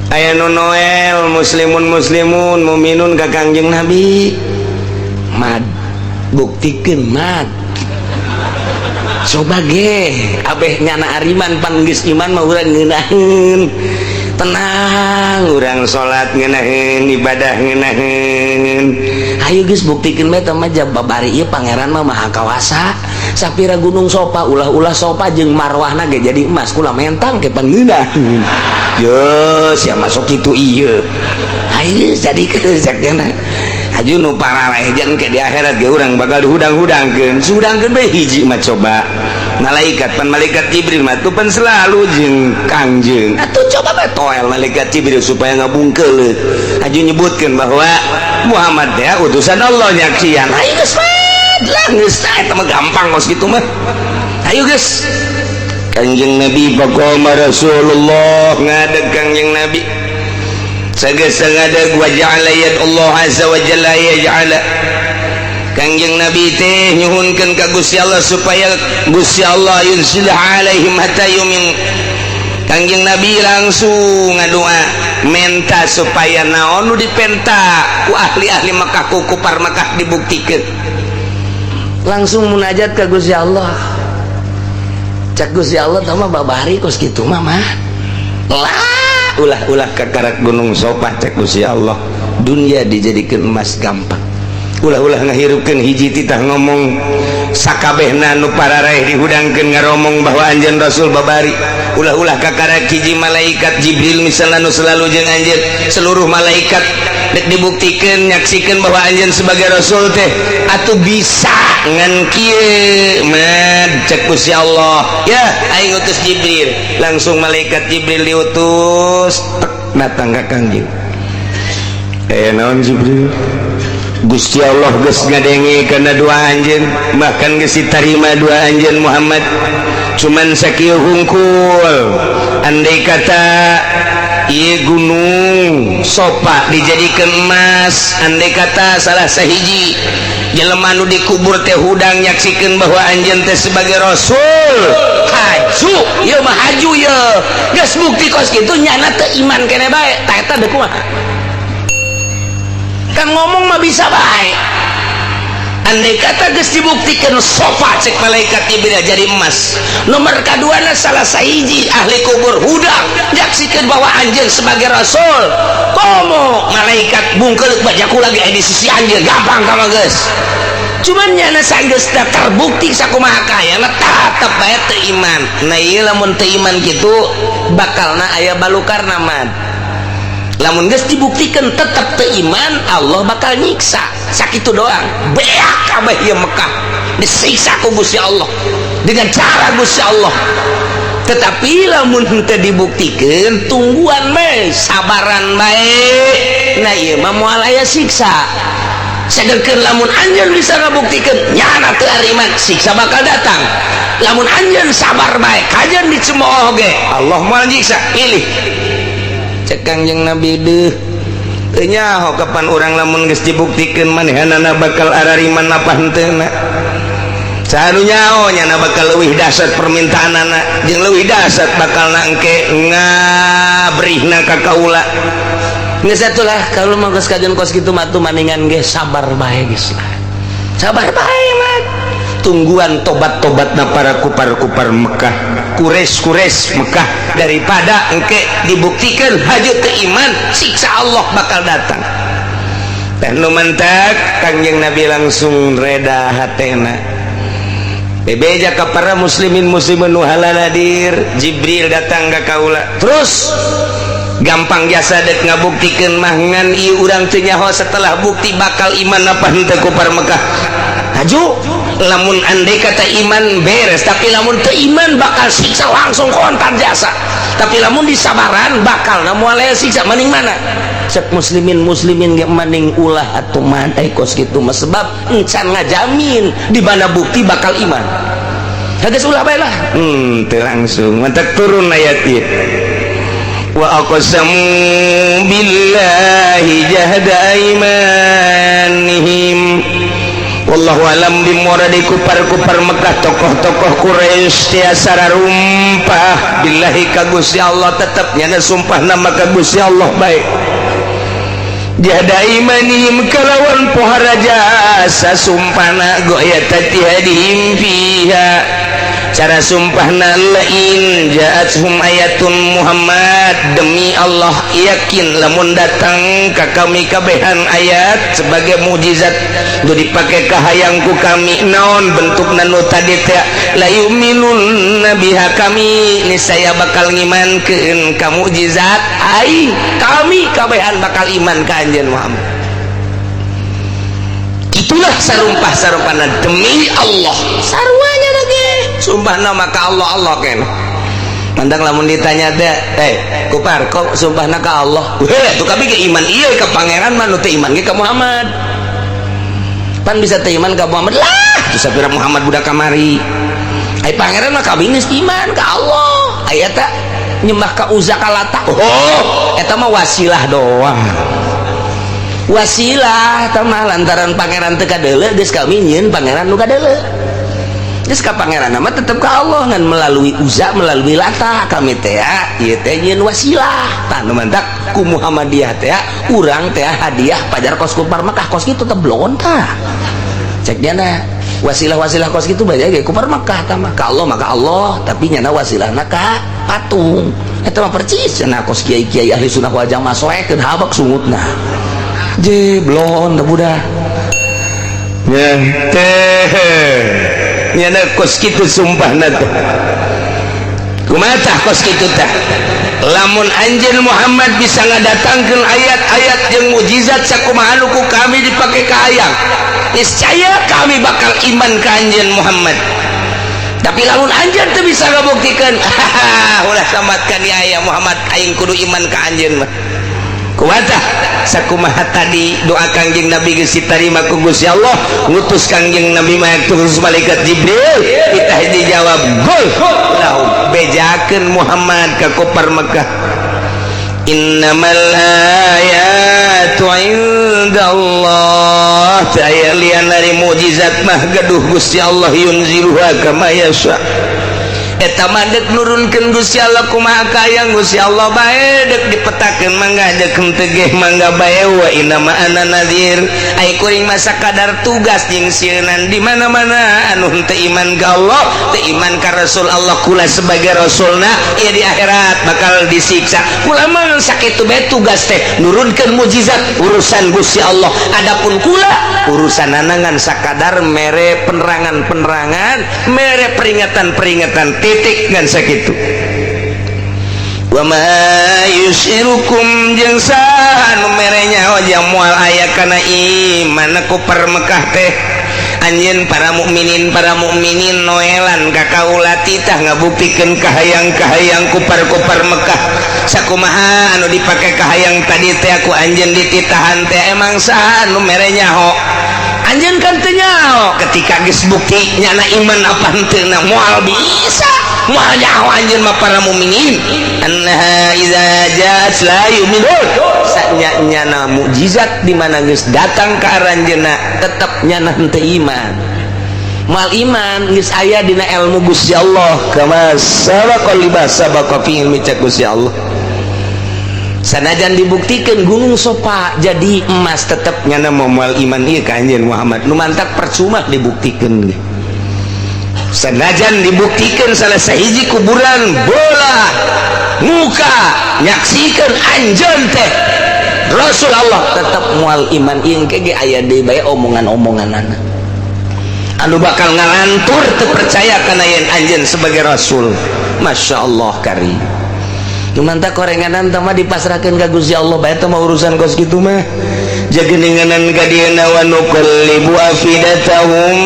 Aya nu Noel muslimun muminun ka Kangjeng Nabi mad buktikeun mad coba ge abeh nyana ariman pan geus iman mah urang ngeunaheun tenang urang salat ngeunaheun ibadah ngeunaheun ayo geus buktikeun mah teh mah babari ieu pangeran mah maha kawasa sapira gunung sopa ulah-ulah sopa jeung marwahna ge jadi emas kula mentang ke pangeunahun yo sia masuk kitu ieu ayo jadikeun sakjana aju nu paralejan ke di akhirat ge urang bakal dihudang-hudangkeun sudangkeun bae hiji mah coba malaikat pan malaikat Jibril mah tuh pan selalu jeung Kangjeng atuh coba bae toel malaikat Jibril supaya ngabungkeul aju nyebutkeun bahwa Muhammad teh utusan Allah nyaksian ayo geus lah geus eta mah gampang kos kitu mah ayo geus Kangjeng Nabi faqama Rasulullah ngadeg Kangjeng Nabi sagasa ngadeg wa ja'ala yad Allah azza wa jalla yaj'ala Kangjeng Nabi teh nyuhunkeun ka Gusti Allah supaya Gusti Allah yunzil alaihim hatta yumin. Kangjeng Nabi langsung ngadoa menta supaya naon nu dipenta ku ahli-ahli Mekah ku Kupar Mekah dibuktikeun. Langsung munajat ka Gusti Allah. Cak Gusti Allah tah mah babari kos kitu mah lah ulah-ulah kakarak gunung Sopah cek Gusti Allah dunia dijadikan emas gampang ulah-ulah ngahirupkeun hiji titah ngomong sakabehna nu pararaeh dihudangkeun ngaromong bahwa anjeun Rasul babari ulah-ulah kakarak hiji malaikat Jibril misalna nu selalu jeung anjeun seluruh malaikat dek dibuktikeun nyaksikeun bahwa anjeun sebagai Rasul teh atuh bisa ngan kieu mah cek Gusti Allah ya aing utus Jibril langsung malaikat Jibril diutus datang ka Kangjeng aya naon Jibril Gusti Allah geus ngadenge kana doa anjeun bahkan geus ditarima doa anjeun Muhammad cuman sakieu hungkul andai kata ieu gunung Sopah dijadikeun emas andai kata salah sahiji jelema nu dikubur teh hudang nyaksikeun bahwa anjeun teh sebagai rasul haju ieu mah haju ieu geus bukti kos kitu nyana teu iman keneh bae tah eta deuk kumaha kan ngomong mah bisa bae andai kata geus dibuktikeun Sopah cek malaikat Jibril jadi emas nomor kaduana salah sahiji ahli kubur hudang nyaksikeun bahwa anjeun sebagai rasul komo malaikat bungkeul bajaku lagi di sisi anjeun gampang ka mah geus cuman nyana sanggeus terbukti sakumaha kayana tetep bae teu iman nah ieu lamun teu iman kitu bakalna aya balukarna mah lamun geus dibuktikan tetap teu iman Allah bakal nyiksa sakitu doang beak kabeh ieu Mekah disiksa ku Gusti Allah dengan cara Gusti Allah tetapi lamun teu dibuktikan tungguan bae sabaran bae nah ieu mah moal aya siksa sedengkeun lamun anjeun bisa ngabuktikeun nyana teu ariman siksa bakal datang lamun anjeun sabar bae kajen dicemooh ge Allah moal nyiksa pilih cek Kangjeng Nabi deuh teu nyaho kapan urang lamun geus dibuktikeun manehanana bakal arariman apa henteu na sanu nyaho nyana bakal leuwih dahsyat permintaanana jeung leuwih dahsyat bakalna engke ngabrihna ka kaula geus atulah kalau mah geus kajen kos kitu mah tuh maningan ge sabar bae geus lah sabar bae mah tungguan tobat-tobatna para kupar-kupar Mekah Quraisy Mekah daripada engke dibuktikan haju teu iman siksa Allah bakal datang dan nu mantak Kangjeng Nabi langsung reda hatena bebeja ka para muslimin muslimin nu halal hadir Jibril datang ka kaula terus gampang jasa dek ngabuktikeun mah ngan ieu urang teu nyaho setelah bukti bakal iman apa henteu kupar Mekah haju lamun andai kata iman beres, tapi lamun teu iman bakal siksa langsung kontan jasa. Tapi lamun disabaran bakal moal siksa mending mana? Cek muslimin ge mending ulah atuh man kos kitu mah sebab encan ngajamin di mana bukti bakal iman. Geus ulah bae lah. Teu langsung mantak turun ayat ieu. Wa aqsamu billahi jahda imanihim. Wallahu alam bimuradi kupar-kupar Mekah tokoh-tokoh Quraisy tiasa rumpah billahi ka Gusti Allah tetep nyana sumpah nama ka Gusti Allah baik jahda imanihim kalawan pohara jasa sumpahna goyatati hadihim fiha cara sumpahna lain ja'athum ayatun Muhammad demi Allah yakin lamun datang ka kami kabehan ayat sebagai mukjizat nu dipake ka hayangku kami naon bentukna nu tadi teh la yu'minun biha kami niscaya bakal ngimankeun ka mukjizat ai kami kabehan bakal iman ka anjeun Muhammad. Itulah sarumpah-sarumpahna demi Allah sarwanya lagi sumpah nama ka Allah Allah kan mandang lamun ditanya teh kupar kok sumpahna ka Allah tuh kami ke iman iya ke pangeran mah nu teu iman ge ka Muhammad pan bisa teu iman ka Muhammad lah tuh sapira Muhammad budak kamari ai pangeran mah kabinis iman ka Allah aya teh nyembah ka Uzza ka Lata eta mah wasilah doang wasilah tamah lantaran pangeran teu kadeuleu geus kami nyieun pangeran nu kadeuleu geus ka pangeran nama tetep ka Allah ngan melalui Uzza melalui Lata kami teh ieu teh nyieun wasilah tah nu mantak ku Muhammadiyah teh urang teh hadiah pajar kos kupar Mekah kos kitu teh blon tah cek diana wasilah-wasilah kos kitu bae ge kupar Mekah tah mah ka Allah maka Allah tapi nyana wasilahna ka patung eta mah percis cenah kos kiai-kiai ahli sunnah wal jamaah soekeun habak sungutna je blon teh budak nya teh nyana kos kitu sumpahna teh kumaha tah kos kitu teh lamun anjeun Muhammad bisa ngadatangkeun ayat-ayat jeung mukjizat sakumaha nu ku kami dipake ka hayang niscaya kami bakal iman ka anjeun Muhammad tapi lamun anjeun teu bisa ngabuktikeun ulah samatkan ya aya Muhammad aing kudu iman ka anjeun mah kumaha sakumaha tadi doa kangjeng Nabi geus ditarima ku Gusti Allah ngutus kangjeng Nabi mah terus malaikat Jibril kita dijawab gol lahum bejakeun Muhammad ka kupar Mekah innamal ayatu indallah saya lian dari mukjizat mah gaduh Gusti Allah yunziruha kama yasha eta mah deuk nurunkeun Gusti Allah kumaha kayang Gusti Allah bae deuk dipetakeun mangga deuk teu mangga bae wa inna ma ana nadzir ai kuring mah sakadar tugas jeung sieunan di mana-mana anu teu iman ka Allah teu iman ka Rasul Allah kula sebagai rasulna ieu di akhirat bakal disiksa kula mah sakitu bae tugas teh nurunkeun mukjizat urusan Gusti Allah adapun kula urusan nanangan sakadar mere penerangan-penerangan mere peringatan-peringatan titik ngan sakitu wa ma yusyirukum jeung saha nu mere nyaho jang moal aya kana iman ku par Mekah teh anjeun para mukminin noelan ka kaula titah ngabuktikeun kahayang-kahayang kupar-kupar Mekah sakumaha anu dipake kahayang tadi teh ku anjeun dititahan teh emang saha nu mere nyaho anjeun kan teu nyaho ketika geus bukti nyana iman apa henteu na moal bisa moal nyaho anjeun mah para mukminin annaha iza ja'at la yu'minun nyana mukjizat di mana geus datang ka aranjeunna tetep nyana henteu iman mal iman geus aya dina ilmu Gusti Allah kama sabaqa libas sabaqa fi ilmi Gusti Allah sanajan dibuktikan gunung sopa jadi emas tetap nyana moal iman ieu ka anjeun Muhammad nu mantak percuma dibuktikan sanajan dibuktikan salah sahiji kuburan bola muka nyaksikan anjeun teh Rasul Allah tetap moal iman ieu ge aya deui bae omongan-omonganana anu bakal ngalantur teu percaya kana yen anjeun sebagai rasul masyaallah karim nu mantap korenganan teh mah dipasrahkeun ka Gusti Allah bae teh mah urusan kos kitu mah jageninganan kadieuna wa nuqallibu afidatahum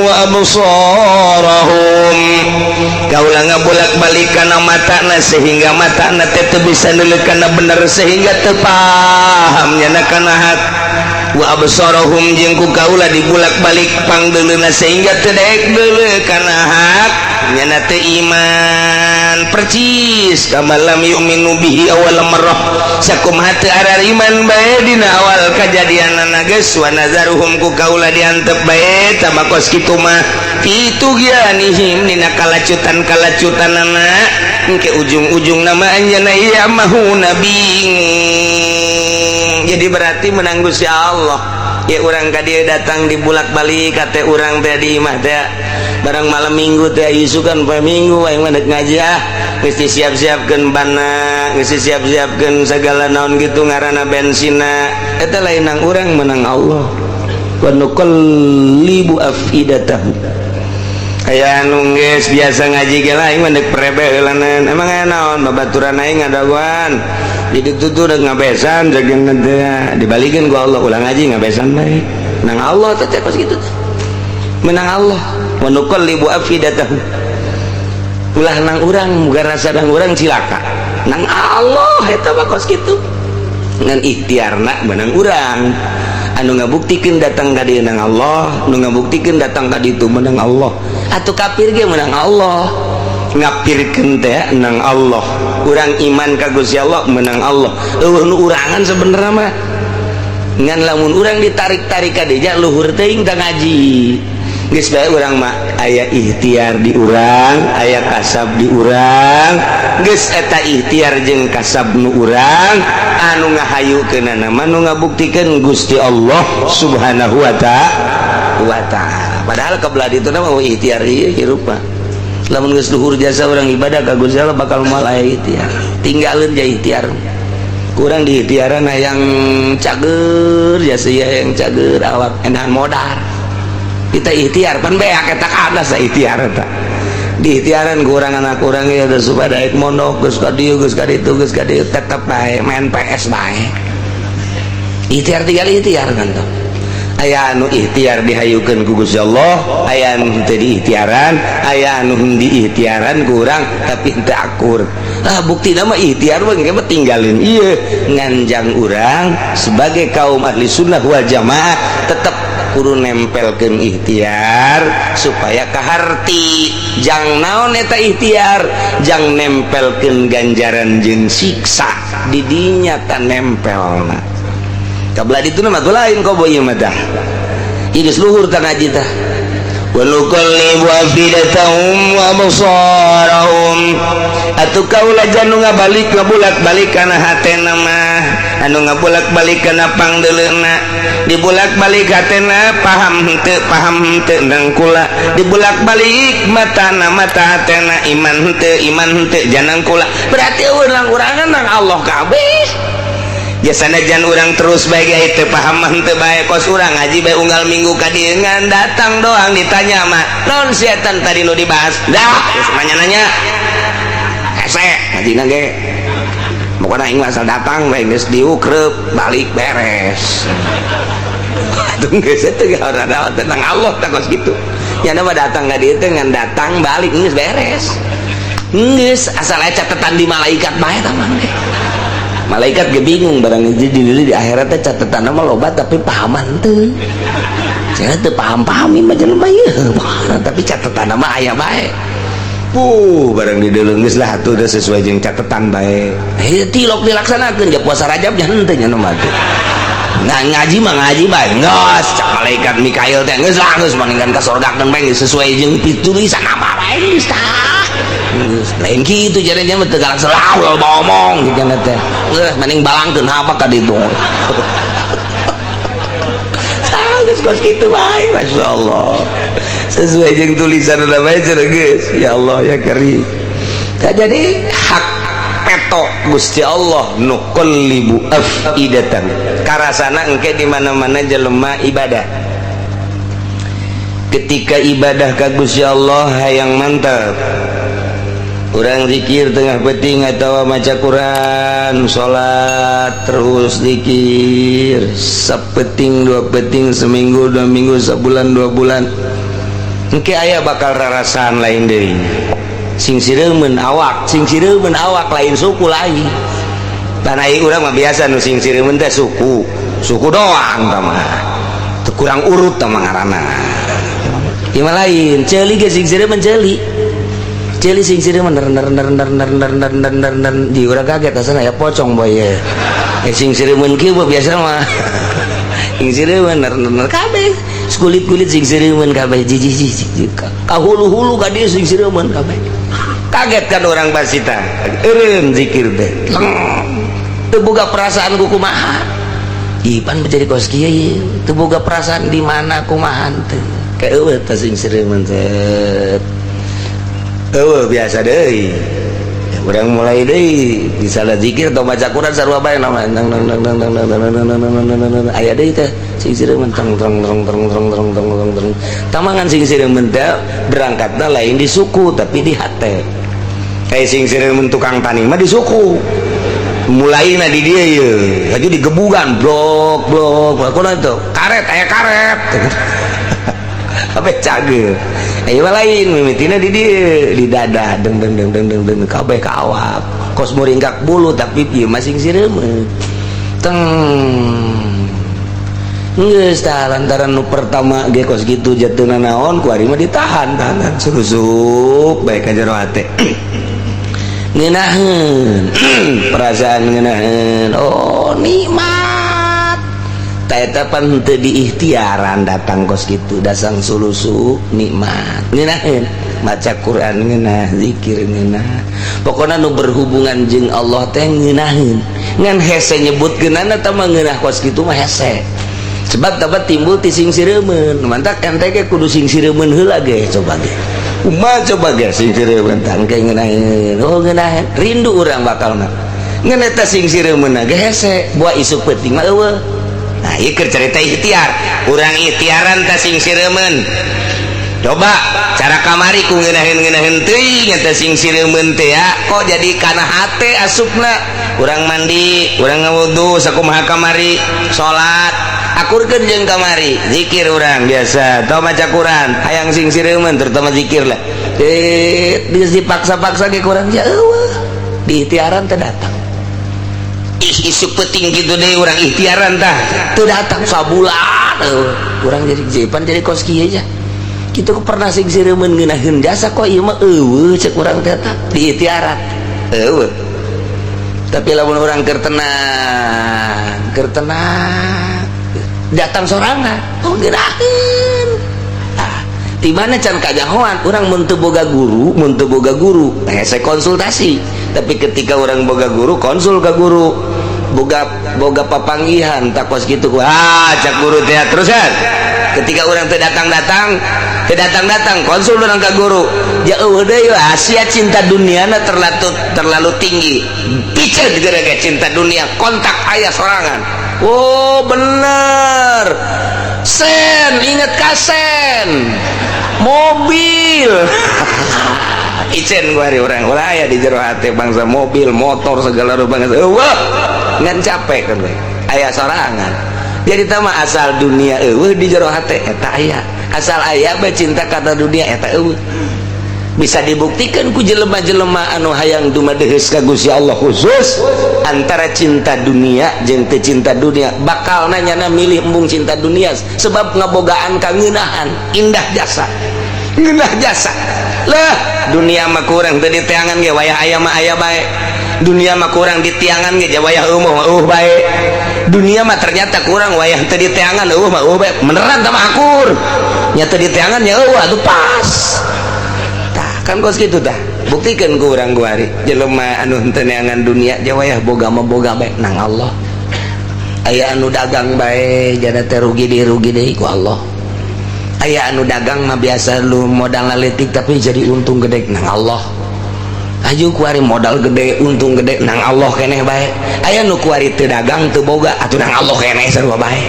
wa absarahum kaula ngabolak-balik kana matana sehingga matana teh teu bisa neuleuh kana bener sehingga teu paham nyana kana hak wa absarahum jeung ku kaula dibulak-balik pangdeuleuna sehingga teu daek deuleuh kana hak nyana teu iman percis kama lam yu'minu bihi awal marrah sakumaha teu arar iman bae dina awal kajadianna geus wa nazaruhum ku kaula diantep bae tamakos kitu mah kitu gianihim dina kalacutan-kalacutanana engke ujung-ujung nama anjeunna ieu mahuna bingung. Jadi berarti menang Gusti Allah ya urang ka dieu datang dibulak-balik ka teh urang teh di imah teh barang malam minggu teh isukan poe minggu aing mah deuk ngaji geus disiap-siapkeun banna geus disiap-siapkeun sagala naon kitu ngaranna bensinna eta lain nang urang menang Allah wa nuqallibu afidatahum aya anu geus biasa ngaji ge lain mah deuk perebe heulanan emang aya naon babaturan aing ngadaguan jadi tutu udah ngabesan jagan nanti dibalikin ku Allah ulang ngaji ngabesan baik menang Allah teteh pas gitu menang Allah wa nuqallibu afidatahum ulah nang urang muga rasa nang urang cilaka nang Allah eta bakos kitu ngan ikhtiarna menang urang anu ngabuktikeun datang ka dieu nang Allah anu ngabuktikeun datang ka ditu menang Allah atuh kafir ge menang Allah ngapirkeun teh nang Allah urang iman ka Gusti Allah menang Allah nu urangan sebenarnya mah ngan lamun urang ditarik-tarik ka dieu luhur teuing tah ngaji geus bae urang mah aya ikhtiar di urang aya kasab di urang geus eta ikhtiar jeung kasab nu urang anu ngahayukeunana mah nu ngabuktikeun Gusti Allah subhanahu wa ta'ala padahal kabelah dituna mah ikhtiar ieu hirup mah lamun geus luhur jasa orang ibadah ka Gusti Allah bakal moal aya ikhtiar tinggalin ja ikhtiar kurang di ikhtiaran yang cager jasa ya yang cager awak enahan modal kita ikhtiar pan beak eta kada sa ikhtiar eta di ikhtiaran kurang anak kurang ya geus supaya daek mondok geus ka dieu geus ka ditu geus ka dieu tetep bae main PS bae ikhtiar tinggal ikhtiar kan tuh aya anu ikhtiar dihayukeun ku Gusti Allah aya anu teu diikhtiaran aya anu diikhtiaran ku urang tapi teu akur buktina mah ikhtiar mah engke tinggalin ieu nganjang urang sebagai kaum ahli sunnah wal jamaah tetep kudu nempelkeun ikhtiar supaya kaharti jang naon eta ikhtiar jang nempelkeun ganjaran jeung siksa di dinya ta nempelna kabelah dituna mah lain kau boy mah tah ieu geus luhur tah ngaji tah wa nuqallibu afidatahum wa absarahum atuh kaula janu ngabalik ngabulak-balik kana hatena mah anu ngabulak-balik kana pangdeuleuna dibulak-balik hatena paham henteu nang kula dibulak-balik matana mata hatena iman henteu janang kula berarti urang-urangan nang Allah kabeh biasanya jangan orang terus baik itu paham henteu bae kos urang ngaji bae unggal minggu ka dieu ngan datang doang ditanya mah naon setan tadi nu dibahas dah terus nanya hese ngajina ge pokona aing asal datang bae geus diukreup balik beres atuh geus teh gara-gara tentang Allah tah kos kitu nya mah datang ka dieu teh ngan datang balik geus beres geus asal aya catetan di malaikat bae tah mah malaikat ge bingung barang jadi di akhirat teh catetanna mah loba tapi pahaman teu cenah teu paham-pahami mah jelema ieu tapi catetanna mah aya bae barang di deuleu geus lah atuh udah sesuai jeung catetan bae tilok dilaksanakeun ja puasa Rajab nya henteu nya mah teh nah ngaji mah ngaji bae geus cak malaikat Mikail teh geus lah geus maningkan ka sorgakeun bae sesuai jeung pitulisan apa bae geus tah lain gitu jadinya mah teu galak selaul ngomong gitu teh mending balangkeun apa ka ditu geus kos kitu bae masyaallah sesuai jeung tulisan ada bae cenah geus ya Allah ya Karim jadi hak peto Gusti Allah nuqallibu afidatan karasana engke di mana-mana jelema ibadah ketika ibadah ka Gusti Allah hayang mantap kurang zikir tengah peting atau maca Quran, sholat terus zikir sepeting dua peting, seminggu dua minggu, sebulan dua bulan, engke aya bakal rarasan lain deui. Sing sireumeuh awak, sing sireumeuh awak lain suku lain. Tanah ieu urang mah biasa nu sing sireumeuh teh suku doang tah mah. Teu kurang urut tah mah ngaranna. Ieu mah lain, ceuli ge sing sireumeuh ceuli. Ceuli sing sireumeuh di urang kaget asana aya pocong boy ye. Sing sireumeuh kieu biasa mah. Sing sireumeuh kabeh. Kulit-kulit sing sireumeuh kabeh jiji-jiji. Kahulu-hulu ka dieu sing sireumeuh kabeh. Kaget kan orang basita. Eureun zikir teh. Teu boga perasaan kumaha. Ipan menjadi kos kieu teu boga perasaan di mana kumaha teu. Ka eueuh teh sing sireumeuh teh. Eueuh biasa deui. Urang mulai deui disalah zikir atau baca Quran sarua bae nama aya deui teh sing sireumeuh tong tamangan sing sireumeuh teh berangkatna lain di suku tapi di hate. Kayak sing sireumeuh tukang tani mah di suku. Mulaina di dia ye lagi digebugan blok kunaon itu karet aya karet apa cager aya lain mimitina di dia di dada deng kabeh ka awak kos muringgak bulu tapi ieu masing sireumeuh teng geus tah lantaran nu pertama ge kos kitu jateuna naon ku ari mah ditahan surusup bae ka jero hate ngeunaheun perasaan ngeunaheun oh nikmat ta eta pan teu diikhtiaran datang kos kitu dasang sulusu nikmat ngeunaheun maca Quran ngeunah zikir ngeunah pokona nu berhubungan jeung Allah teh ngeunaheun ngan hese nyebutkeunana teh mah ngeunah kos kitu mah hese sebab dapat timbul ti sing sireumeuh mantak ente ge kudu sing sireumeuh heula ge coba ge coba ge sing sireumeuh tangke ngeunaheun oh ngeunaheun rindu urang bakalna ngan eta sing sireumeuh ge hese buah isuk peuting mah eueuh nah ieu keur carita ikhtiar urang ikhtiaran ta sing sireumeuh coba cara kamari ku ngeunaheun teuing eta sing sireumeuh teh ya kok jadi kana hate asupna urang mandi urang ngawudu sakumaha kamari salat akurkeun jeung kamari zikir urang biasa tau maca Quran hayang sing sireumeuh terutama zikir lah dipaksa-paksa ge kurang ja eueuh diikhtiaran teh datang isuk peuting kitu deui urang ikhtiaran tah teu datang sabulan urang jadi jepan jadi kos kieu aja kitu pernah sing sireumeuh ngeunaheun jasa kok ieu mah eueuh cek urang teh tah diikhtiaran eueuh tapi lamun urang keur tenang datang sorangan oh ngeunaheun di mana can kajahoan urang mun teu boga guru saya konsultasi tapi ketika urang boga guru konsul ka guru boga papanggihan tak kos kitu cak guru teh terusan ketika urang teu datang konsul urang ka guru ya eueuh deui Asia cinta duniana terlalu tinggi piceun gara-gara cinta dunia kontak aya sorangan oh bener sen inget kasen mobil icen gua hari orang ulah aya di jero hate bangsa mobil motor segala rupa eueuh ngan capek kan aya sorangan jadi tama asal dunia eueuh di jero hate eta aya asal aya bae cinta kata dunia eta eueuh bisa dibuktikan ku jelema-jelema anu hayang dumadeheus ka Gusti Allah khusus antara cinta dunia jeung teu cinta dunia bakal nanyana milih embung cinta dunia sebab ngabogaan kangeunahan indah jasa ngeunah jasa lah dunia mah kurang teu diteangan ge wayah aya mah aya bae dunia mah kurang ditiangan ge wayah eueuh bae dunia mah ternyata kurang wayah teu diteangan eueuh mah eueuh bae beneran tah mah akur nya teu diteangan nya eueuh atuh pas kan kos gitu dah buktikan ku urang gua hari jelema anu henteu neangan dunia jawayah boga mah boga bae nang Allah aya anu dagang bae jana teh rugi deui ku Allah aya anu dagang mah biasa lu modal ngaletik tapi jadi untung gede nang Allah aju ku ari modal gede untung gede nang Allah keneh bae aya nu ku ari teu dagang teu boga atuh nang Allah keneh sarua bae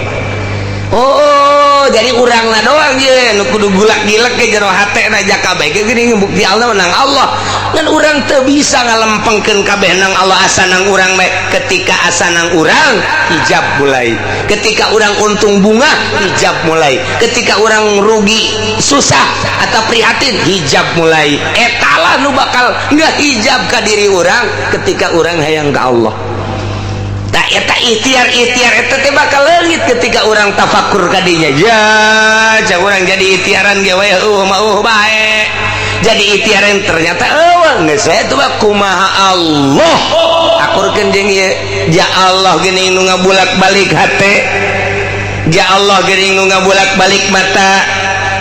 oh jadi urangna doang ye nu kudu gulak-gilek ke jero hate na jaka bae geuning bukti Allah menang Allah ngan urang teu bisa ngalempengkeun kabeh nang Allah asa nang urang bae ketika asa nang urang hijab mulai ketika urang untung bunga hijab mulai ketika urang rugi susah atau prihatin hijab mulai etalah nu bakal ngahijab ka diri urang ketika urang hayang ka Allah. Nah, eta ikhtiar eta teh bakal leungit ketika orang tafakur kadinya. Ya, cak urang jadi ikhtiaran ge we bae. Jadi ikhtiaran ternyata eueuh geus saya teh kumaha Allah. Akurkeun jeung ieu, ja Allah geuning nu ngabulak-balik hate. Ja Allah geuning nu ngabulak-balik mata.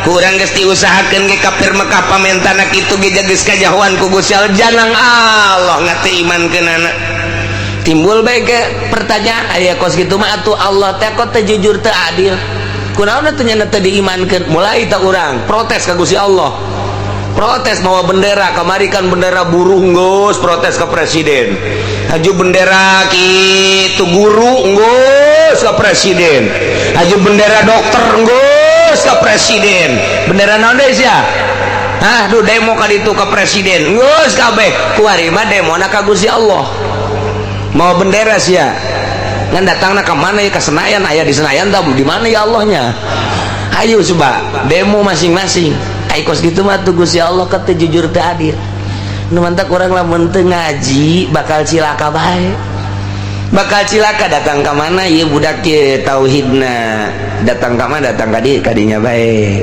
Ku urang geus diusahakeun ge kafir Mekah pamentana kitu ge geus kajauhan ku Gusti Allah janang Allah ngate imankeunana. Timbul baik pertanyaan aya kos gitu mah atuh Allah teh kok teu jujur teu adil kunaon teh nya teu diimankeun mulai tak urang protes ka Gusti Allah protes mawa bendera kamari kan bendera buruh geus protes ke presiden haju bendera kitu guru geus ka presiden haju bendera dokter geus ka presiden bendera naon deui sia duh demo ka ditu ka presiden geus kabeh kuari mah demona ka Gusti Allah mau bendera sih ya ngan datangna ke mana ya ke Senayan ayah di Senayan tahu di mana ya Allahnya ayo coba demo masing-masing ayo kos gitu mah tuh Gusti Allah kata jujur teu adil nu mantak urang lamun teu ngaji bakal cilaka bae bakal cilaka datang ke mana ieu budak ye tauhidna datang ke mana datang ka dieu kadinya bae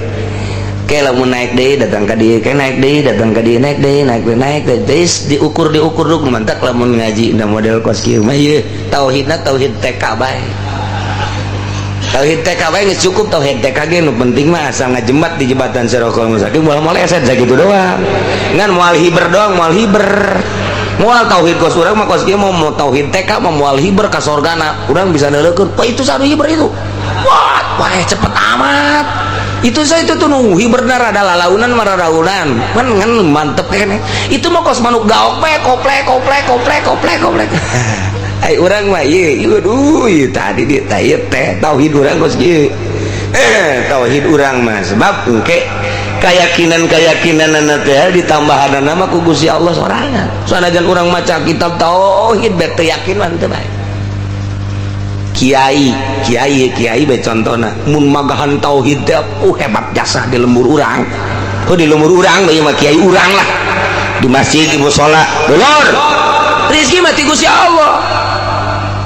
kayak lamun naik deh datang ke dia kayak naik deh datang ke dia naik deh naik diukur dulu mantak lamun ngaji na model kos kieu mah ieu tauhidna tauhid TK bae tauhid TK bae geus cukup tauhid TK ge nu penting mah asal ngajembat di jembatan Siratal Mustaqim moal eset sakitu doang ngan moal hiber doang moal hiber moal tauhid kos urang mah kos kieu mau tauhid TK mah moal hiber ka sorgana urang bisa neuleukeun pa itu sanu hiber itu wah cepet amat itu saya itu tuh nunggu hiberna rada lalaunan mararaunan kan mantep kene itu mah kos manuk gaok pe koplek ai urang mah ieu aduh tadi dia teh tauhid urang kos ieu tauhid urang mah sebab engke keyakinan teh ditambahanna mah ku Gusti Allah sorangan sanajan urang maca kitab tauhid bet teu yakin mah teu bae kiai bae contohna mun magahan tauhid teh hebat jasa di lembur urang di lembur urang bae mah kiai urang lah di masjid di mushola dulur rezeki mah ti Gusti Allah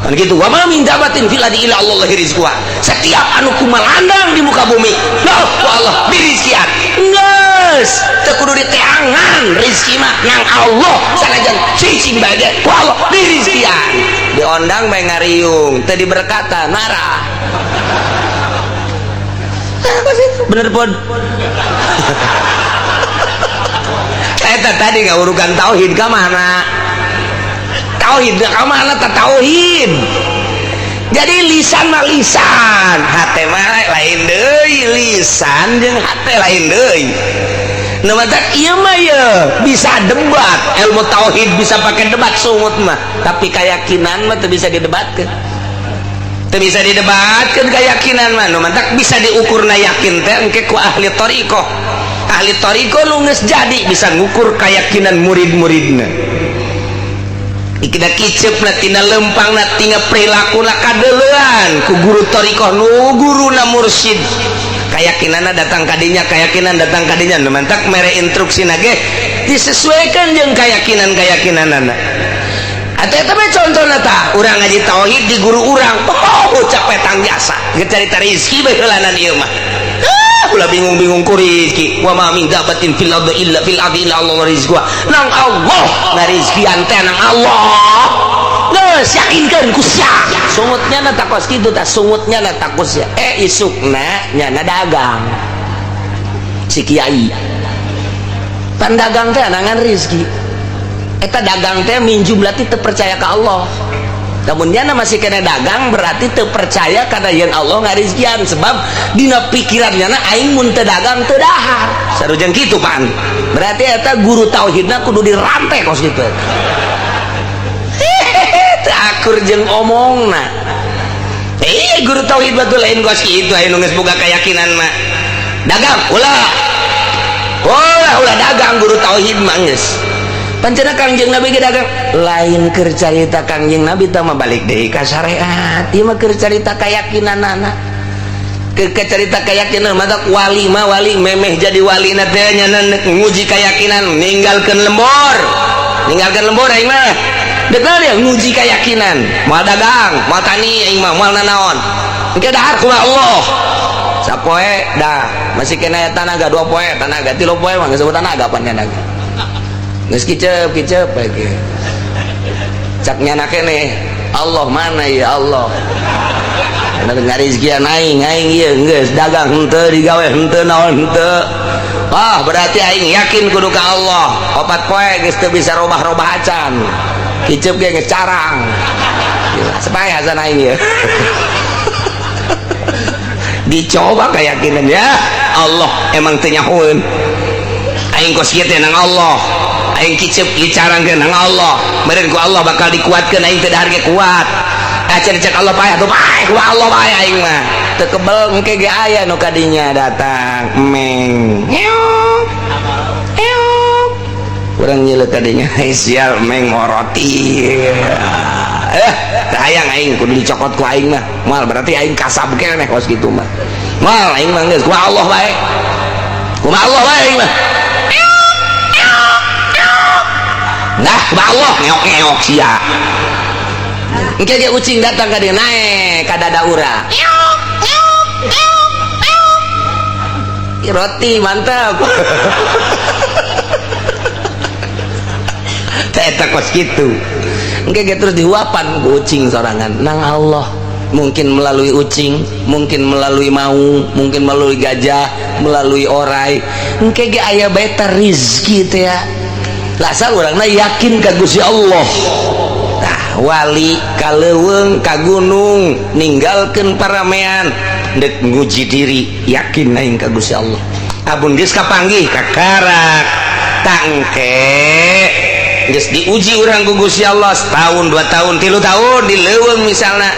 kan gitu wa ma min dabatin fil ardi illa Allah rizquha setiap anu kumalandang di muka bumi lah Allah birizkian geus teu kudu diteangan rezeki mah nang Allah sanajan cicing bae ku Allah birizkian diondang bae ngariung teu diberkata narah bener pun eta tadi ngaurukan tauhid ka mana tauhid ka mana ta tauhid jadi lisan mah lisan hate mah lain deui lisan jeung hate lain deui nu matak ieu mah ye bisa debat ilmu tauhid bisa pakai debat sungut mah tapi keyakinan mah teu bisa didebatkeun keyakinan mah nu matak bisa diukurna yakin teh engke ku ahli thariqah lu geus jadi bisa ngukur keyakinan murid-muridna ikida kiceupna tina lempangna tina prilakuna kadeuleuan ku guru thariqah nu guruna mursyid keyakinanna datang kadinya nu mantak mere instruksina ge disesuaikan jeung keyakinanana eta mah contohna tah urang ngaji tauhid di guru urang ucap petang jasa geus rezeki bae heulanan ieu mah ulah bingung ku rezeki wa ma min dabatin fil ardi illa Allah rizquha nang Allah ngarizkian teh nang Allah geus yakinkeun ku sia sungutnya na takos kitu tah sungutnya na takos ya isukna nyana dagang si kiai pan dagang teh anangan rezeki eta dagang teh minjum berarti teu percaya ka Allah namun nyana masih kena dagang berarti teu percaya kana yen Allah ngarizkian sebab dina pikirannya na aing mun teu dagang teu dahar sarujeng kitu pan berarti eta guru tauhidna kudu dirantai kos kitu teu akur jeung omongna guru tauhid betul lain gos kitu aya nu geus boga keyakinan mah dagang ulah dagang guru tauhid mah geus pancena Kangjeng Nabi ge dagang lain keur carita Kangjeng Nabi teh mah balik deui ka syariat ieu mah keur carita keyakinanana keur carita keyakinan mah wali mah wali memeh jadi wali na teh nya nguji keyakinan ninggalkeun lembor aing mah dekal dia nguji keyakinan mau dagang mau tani aing mah moal nanaon engke dahar ku Allah sapoe dah masih kena tanaga 2 poe tanaga 3 poe mah geus tanaga pan tanaga geus kicep lagi cak nyana keneh Allah mana ya Allah ngarizkian aing ieu geus dagang henteu digawe henteu naon henteu berarti aing yakin kudu ka Allah 4 poe geus teu bisa robah-robah acan kicep ge ngecarang supaya hasan aing ya dicoba keyakinan ya Allah emang teu nyahoeun aing kos kieu teh nang Allah aing kicep dicarang ke nang Allah meureun ku Allah bakal dikuatkeun aing teu dahar ge kuat cek Allah payah tuh payah ku Allah payah aing mah teu kebel engke ge aya nu kadinya datang meng urang nyeuleut kadinya sial meng ngoroti hayang aing kudu dicokot ku aing mah moal berarti aing kasab keneh kos kitu mah moal aing mah geus ku Allah bae ku Allah bae aing mah nah ku Allah ngeok sia engke ge ucing datang ka dieu nae ka dada urang roti mantap eta kos kitu engke ge terus dihuapan ku ucing sorangan nang Allah mungkin melalui ucing mungkin melalui maung mungkin melalui gajah melalui orai engke ge aya bae rezeki teh ya lah asal urangna yakin ka Gusti Allah wali kaleuweung ka gunung ninggalkeun paramean dek nguji diri yakin aing ka Gusti Allah abun geus kapanggih ka karak tangke geus diuji urang ku Gusti Allah setahun 2 tahun 3 tahun di leuweung misalna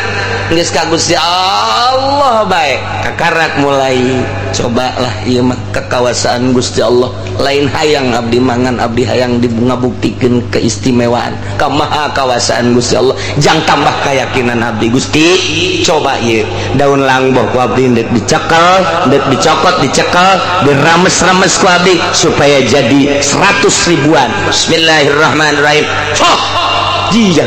geus ka Gusti Allah bae kakarak mulai cobalah ieu mah kekuasaan Gusti Allah lain hayang abdi mangan abdi hayang dibungabuktikeun keistimewaan ka maha kawasaan Gusti Allah jang tambah keyakinan abdi Gusti coba ieu daun langboh ku abdi dek dicekel dek dicokot dicekel dirames-rames ku abdi supaya jadi 100 ribuan bismillahirrahmanirrahim dia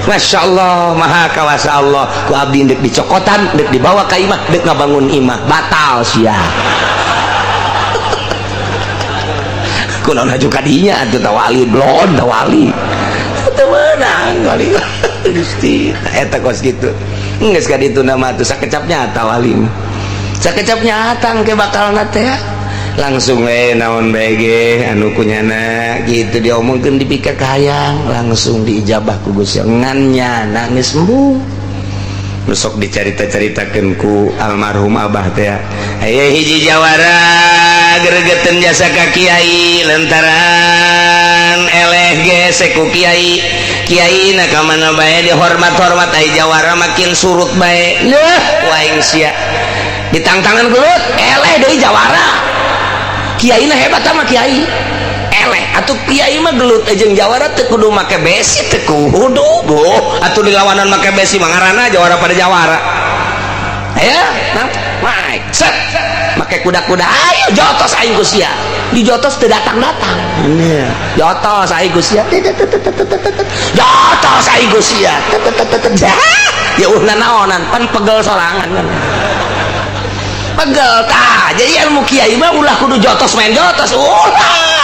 Masya Allah maha kawasa Allah ku abdi dek dicokotan dek dibawa ka imah dek ngabangun imah batal sia kunaon haju kadinya atuh tawali blon tawali teu meunang wali Gusti eta kos kitu geus ka ditu nama atuh sakecapnya tawali sakecapnya atang ke bakalna teh langsung naon bae ge anu kunyana gitu diomongkeun dipika ka hayang langsung diijabah ku Gusti ngan nyana geus sembuh nusok dicarita-caritakeun ku almarhum abah teh aya hiji jawara gregeteun jasa ka kiai lantaran eleh ge seku kiai na ka mana bae dihormat-hormat aya jawara makin surut bae leuh waing sia ditangtangan gelut eleh deui jawara kiai na hebat mah kiai eleh atuh kiai mah gelut jeung jawara teu kudu make besi teu kudu atuh dilawanan make besi mah ngaranna jawara pada jawara aya nah maik set make kuda-kuda ayo jotos aing ku sia di jotos teu datang-datang jotos aing ku sia jotos aing ku sia ya ulah naonan pan pegel sorangan pegel tah jadi ilmu kiai mah ulah kudu jotos main jotos ulah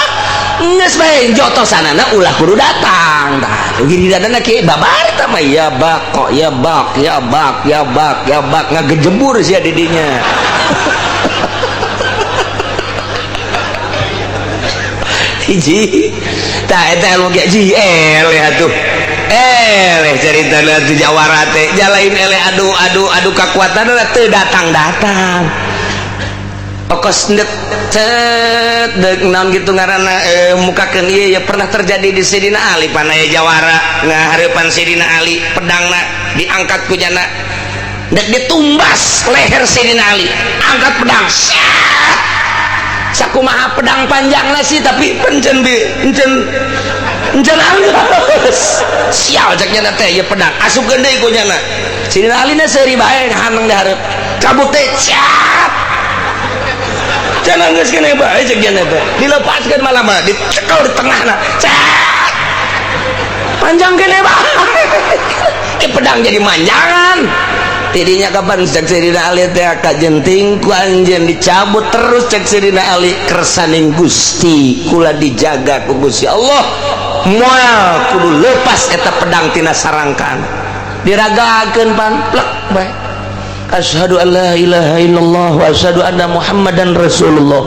geus bae jotosanana ulah kudu datang tah gini dadana kiai babar tah mah ya bak kok ya bak ngagejebur sia di dinya hiji tah eta ilmu kiai eleh atuh eleh caritana teh jawara teh jalain eleh adu kakuatanna teu datang pokos ndek naon gitu ngaranna mukakeun ieu ya pernah terjadi di Sidina Ali panaya jawara ngahareupan Sidina Ali pedangna diangkat ku jana dek ditumbas leher Sayyidina Ali, angkat pedang, sakumaha pedang panjangna sih tapi pencen anggeus sial cek nya teh ieu pedang asupkeun deui ku nyana Sayyidina Ali na seuri bae haneng di hareup cabut teh cap can anggeus keneh bae cek nya teh dilepaskeun malah mah dicekel di tengahna cap panjang keneh bae pedang jadi manjangan tidinya kapan cek Sayyidina Ali teh kajenting ku anjeun dicabut terus cek Sayyidina Ali kersaning Gusti kula dijaga ku Gusti Allah moal kudu lepas eta pedang tina sarangkan diragakeun pan plek bae asyhadu an la ilaha illallah wa asyhadu anna muhammadan rasulullah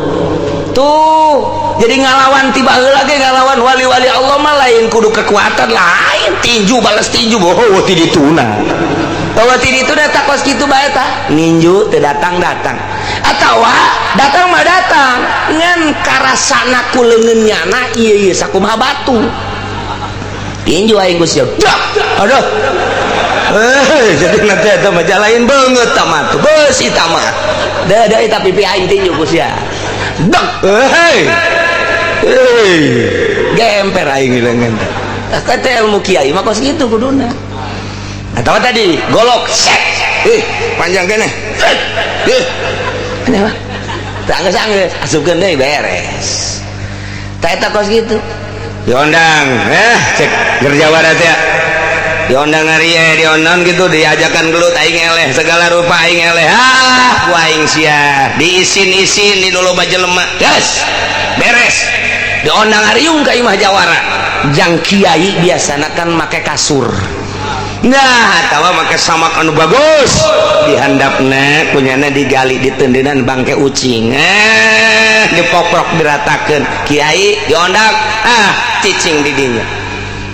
tuh jadi ngalawan tiba heula ge ngalawan wali-wali Allah mah lain kudu kekuatan lain tinju balas tinju boho ti dituna bahwa tadi itu datang kos gitu bae tah ninju teu datang atawa datang mah datang ngan karasana ku leungeunnyana ieu sakumaha batu tinju aing Gusti dak aduh jadi nanti eta mah jalain beungeut tah mah tuh beus eta mah da eta pipi aing tinju Gusti ya dak gemper aing leungeun tah teh ilmu kiai mah kos kitu kuduna atau tadi golok set panjang kene kenapa tangges asupkeun deui beres tah eta kos kitu diondang cek gerjawara teh diondang ari diondang gitu diajakan gelut aing eleh segala rupa aing eleh ku aing sia diisin-isin di loba jelema gas beres diondang ariung ka imah jawara jang kiai biasana kan make kasur nah tawa make samak anu bagus dihandapna kunyana digali ditendenan bangke ucing dipoprok diratakeun kiai diondang cicing di dinya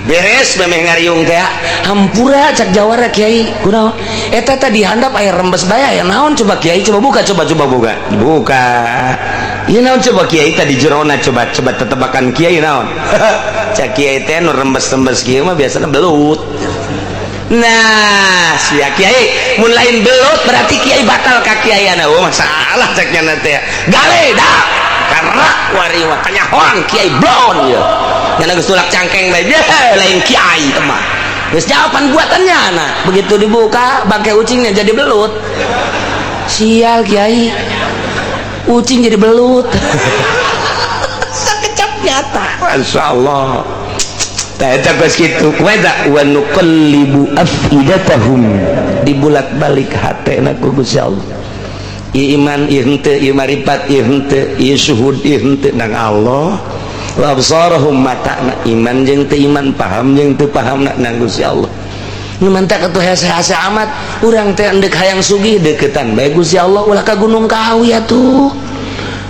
beres memeh ngariung teh hampura cak jawara kiai kunaon eta teh dihandap aya rembes bae aya naon coba kiai coba buka buka ieu naon coba kiai tadi jerona coba tetebakan kiai naon cak kiai teh nu rembes-rembes kieu mah biasana belut. Nah sia kiai mun lain belut berarti kiai batal ka kiaiana masalah ceknya nanti gale dah karena wariwa kanyahon kiai blon ya nyana geus tulak cangkeng bae lain kiai teman geus jawaban buatannya nah begitu dibuka bangke ucingnya jadi belut sial kiai ucing jadi belut sakecap nyata masyaallah eta geus kitu weda wa nuqallibu afidatahum dibulat-balik hatena ku Gusti Allah ieu iman ieu henteu ieu marifat ieu henteu ieu syuhud ieu henteu nang Allah wa absarahum matana iman jeung teu iman paham jeung teu pahamna nang Gusti Allah nu mantap atuh hese-hese amat urang teh endek hayang sugih deketan bae Gusti Allah ulah ka Gunung Kawi atuh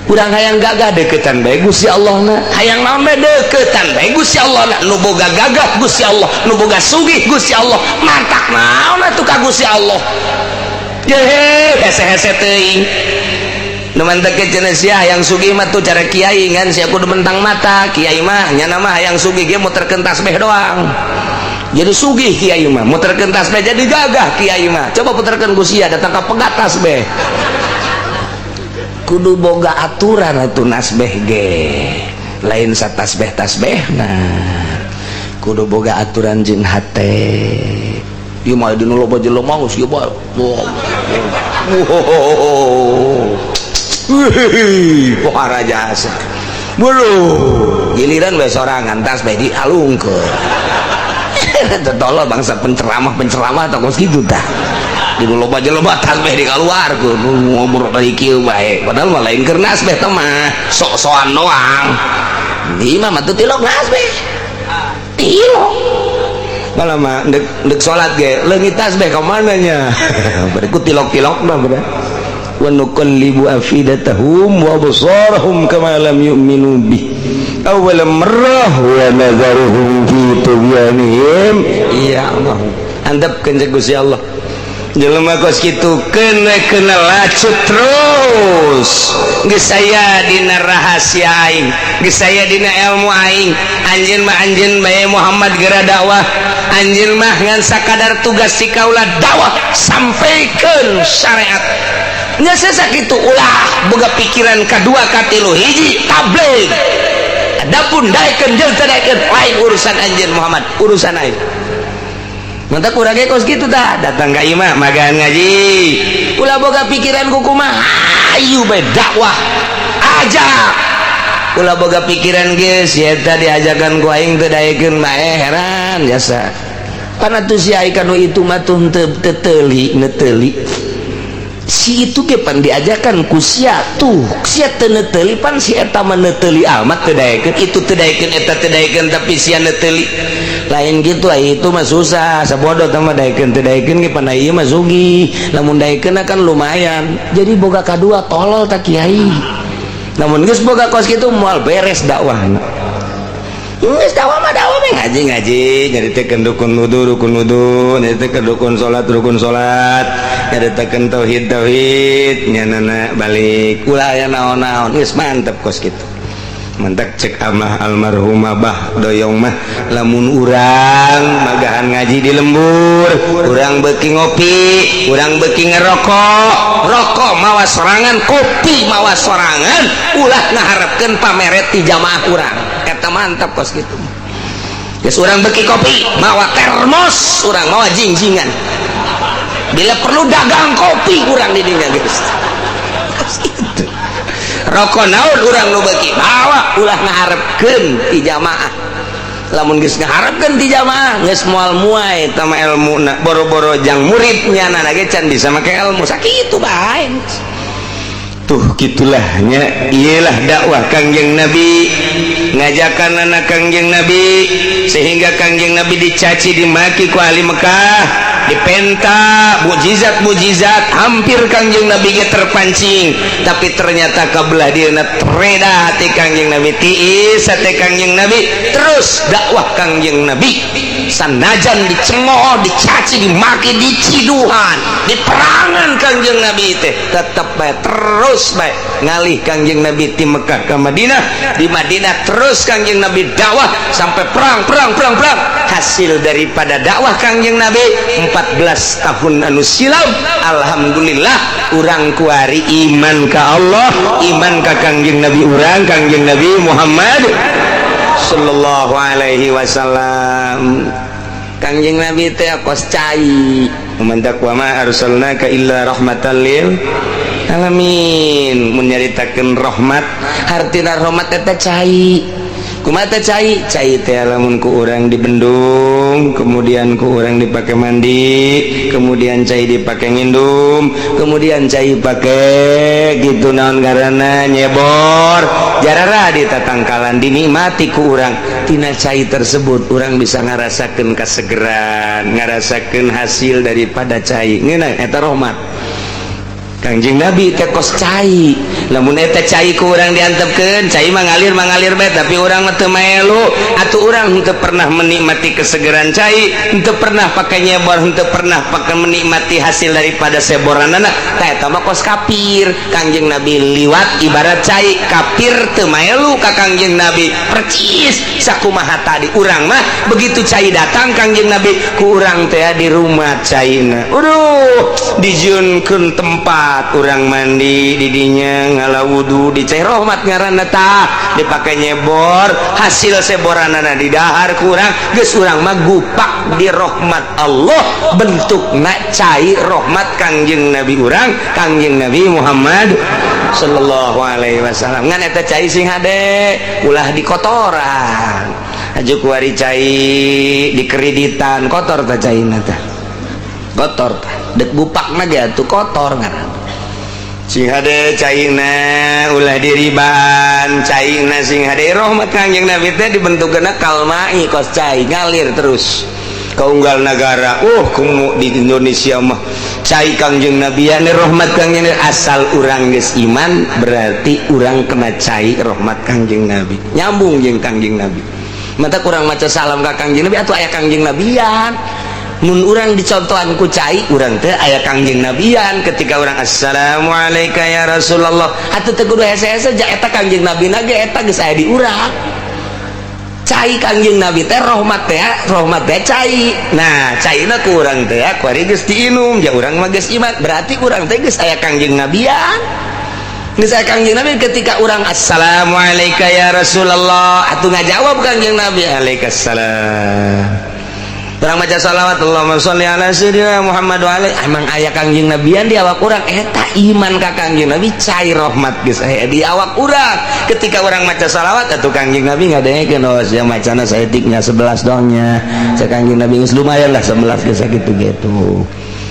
urang hayang gagah deketan bae Gusti Allah na hayang naon bae deketan bae Gusti Allah na nu boga gagah Gusti Allah nu boga sugih Gusti Allah mantak naon atuh ka Gusti Allah ye hese-hese teuing nu mantak cenah sia hayang sugih mah tuh cara kiai ngan sia kudu mentang mata kiai mah nya mah hayang sugih ge muterkeun tasbih doang jadi sugih kiai mah muterkeun tasbih jadi gagah kiai mah coba puterkeun ku sia datang ka pegat tasbih kudu boga aturan atuh nasbeh ge lain satasbeh nah kudu boga aturan jeung hate ieu mah dinu loba jelema geus ieu bae pohara jasa bulu giliran we sorangan tasbeh dialungkeun tolol bangsa penceramah tah geus kitu tah dinu loba jelema tasbih di kaluar ku ngomong dari kieu bae padahal mah lain keur nasbeh teh mah sok-sokan doang ieu mah mah teu tilok nasbeh tilok malah mah dek salat ge leungit tasbih ka mana nya bari ku tilok-tilok mah bener wa nuqallibu afidatahum wa absarahum kama lam yu'minu bih awwal marrah wa nadharuhum fi tughyanihim ya Allah andapkeun Gusti Allah jelema kos kitu kena lacut terus geus saya dina rahasia aing geus saya dina ilmu aing anjeun mah anjeun bae Muhammad geura dakwah anjeun mah ngan sakadar tugas ti kaula dakwah sampaikeun syariat nya sakitu ulah boga pikiran kadua katilu hiji tabligh adapun daekeun jeung teu daekeun lain urusan anjeun Muhammad urusan aing. Mantap kurang kos gitu dah datang ka imah magaan ngaji ulah boga pikiran kumaha ayu bae dakwah ajak ulah boga pikiran geus ya tadi ajakan ku aing teu daekeun mah heran jasa pana tuh si aing kanu itu mah tuh teu teuli neteuli si itu ge pan diajakan ku sia tuh sia teu neteuli pan si eta mah neteuli amat teu daekeun itu teu daekeun eta teu daekeun tapi sia neteuli lain gitu itu mah susah sabodoh tambah daekeun teu daekeun ge pan ieu mah sugih lamun daekeun kan lumayan jadi boga kadua tolol tak kiai namun geus boga kos kitu moal beres dakwahna geus dakwah mah ngaji nyaritakeun rukun wudu nyaritakeun rukun salat nyaritakeun tauhid nyanana balik ulah aya naon-naon geus mantep kos kitu mantak cek amah almarhumah bah doyong mah lamun urang magahan ngaji di lembur urang beuki ngopi urang beuki ngerokok rokok mawa sorangan kopi mawa sorangan ulah ngaharepkeun pameret ti jamaah urang eta mantap kos kitu geus urang beuki kopi mawa termos urang mawa jingjingan bila perlu dagang kopi urang di dinya geus rokok naon urang nu beuki bawa ulah ngaharepkeun ti jamaah lamun geus ngaharepkeun ti jamaah geus moal muai tama ilmuna boro-boro jang muridnya na ge can bisa make ilmu sakitu bae tuh gitulah nya iyalah dakwah Kangjeng Nabi ngajakan anak Kangjeng Nabi sehingga Kangjeng Nabi dicaci dimaki ku ahli Mekah dipenta mujizat hampir Kangjeng Nabi ge terpancing tapi ternyata kabelah dieuna treda hati Kangjeng Nabi tiis hati Kangjeng Nabi terus dakwah Kangjeng Nabi sanajan dicengol dicaci dimaki diciduhan diperangan Kangjeng Nabi teh tetep bae terus bae ngalih Kangjeng Nabi ti Mekah ke Madinah di Madinah terus Kangjeng Nabi dakwah sampai perang hasil daripada dakwah Kangjeng Nabi 14 tahun anu silam alhamdulillah urang kuari iman ka Allah iman ka Kangjeng Nabi urang Kangjeng Nabi Muhammad sallallahu alaihi wasallam Kangjeng Nabi teh kos cai mantak wa ma arsalnaka illa rahmatan lil alamin menyaritakeun rahmat hartina rahmat eta cai kumaha teh cai teh lamun ku urang dibendung kemudian ku urang dipake mandi kemudian cai dipake ngindum kemudian cai pake gitu naon ngaranna nyebor jarara di tatangkalan dinikmati ku urang tina cai tersebut urang bisa ngarasakeun kasegeran ngarasakeun hasil daripada cai ngeunah eta rahmat Kangjeng Nabi teh kos cai lamun eta cai ku urang diantepkeun cai mah ngalir bae tapi urang mah teu melu atuh urang henteu pernah menikmati kesegeran cai henteu pernah pake nyebor henteu pernah pake menikmati hasil daripada seboranana tah eta mah kos kafir Kangjeng Nabi liwat ibarat cai kafir teu melu ka Kangjeng Nabi percis sakumaha tadi urang mah begitu cai datang Kangjeng Nabi ku urang teh di rumah caina dijieunkeun tempat urang mandi didinya ngala wudu dicai rahmat ngaranna tah dipake nyebor hasil seboranana di dahar kurang geus urang mah gupak di rahmat Allah bentukna cai rahmat Kangjeng Nabi urang Kangjeng Nabi Muhammad sallallahu alaihi wasallam ngan eta cai sing hade ulah di kotoran ajuk wari cai di kreditan kotor tah caina tah kotor tah dek bupakna ge atuh kotor ngaranna sing hade caina ulah diriban caina sing hade rahmat Kangjeng Nabi teh dibentukeunna kalmai kos cai ngalir terus kaunggal negara kumu di Indonesia mah cai Kangjeng Nabi ane rahmat Kangjeng Nabi asal urang geus iman berarti urang kena cai rahmat Kangjeng Nabi nyambung jeung Kangjeng Nabi mata kurang maca salam ka Kangjeng Nabi atuh aya Kangjeng Nabian mun urang dicontohan ku cai urang teh aya Kangjeng Nabian ketika urang assalamualaikum ya Rasulullah atuh teh kudu hese-hese ja eta Kangjeng Nabi ge eta geus aya di urang cai Kangjeng Nabi teh rahmat teh cai nah caina ku urang teh kuari geus diinum ja urang mah geus iman berarti urang teh geus aya Kangjeng Nabian geus aya Kangjeng Nabi ketika urang assalamualaikum ya Rasulullah atuh ngajawab Kangjeng Nabi alaikassalam urang maca salawat Allahumma sholli ala sayyidina Muhammad wa alaihi emang aya Kangjeng Nabian di awak urang eta iman ka Kangjeng Nabi cai rahmat geus aya di awak urang ketika urang maca salawat atuh Kangjeng Nabi ngadengekeun oh sia macana saeutiknya 11 dongnya sa Kangjeng Nabi geus lumayan lah 11 geus sakitu-gitu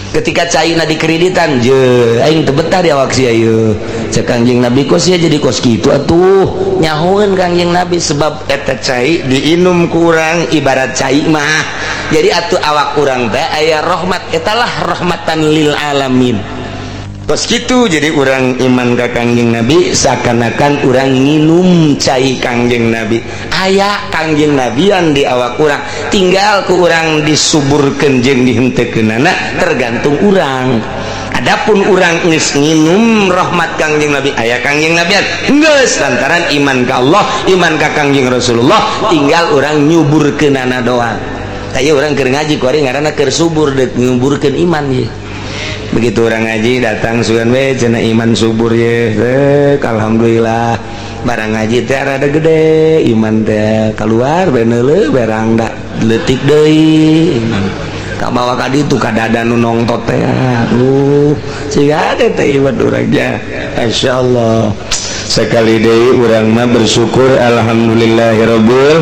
ketika caina dikreditan je aing teu betah di awak sia ieu sa Kangjeng Nabi kos sia jadi kos kitu atuh nyahoeun Kangjeng Nabi sebab eta cai diinum ku urang ibarat cai mah jadi atuh awak urang teh aya rahmat etalah rahmatan lil alamin kos kitu jadi urang iman ka Kangjeng Nabi seakan-akan urang nginum cai Kangjeng Nabi aya Kangjeng Nabian di awak urang tinggal ku urang disuburkeun jeung dihenteukeunana tergantung urang adapun urang geus nginum rahmat Kangjeng Nabi aya Kangjeng Nabian geus lantaran iman ka Allah iman ka Kangjeng Rasulullah tinggal urang nyuburkeunana doang taya urang keur ngaji kuari ngaranna keur subur dek nyuburkeun iman ye begitu orang ngaji datang sugan we cenah iman subur ye alhamdulillah barang ngaji teh rada gede iman teh keluar beneuleuh berang da leutik deui ka bawa ka ditu ka dada nu nongtot teh siga teh iman urangnya masyaallah sekali deui urang mah bersyukur alhamdulillahirabbil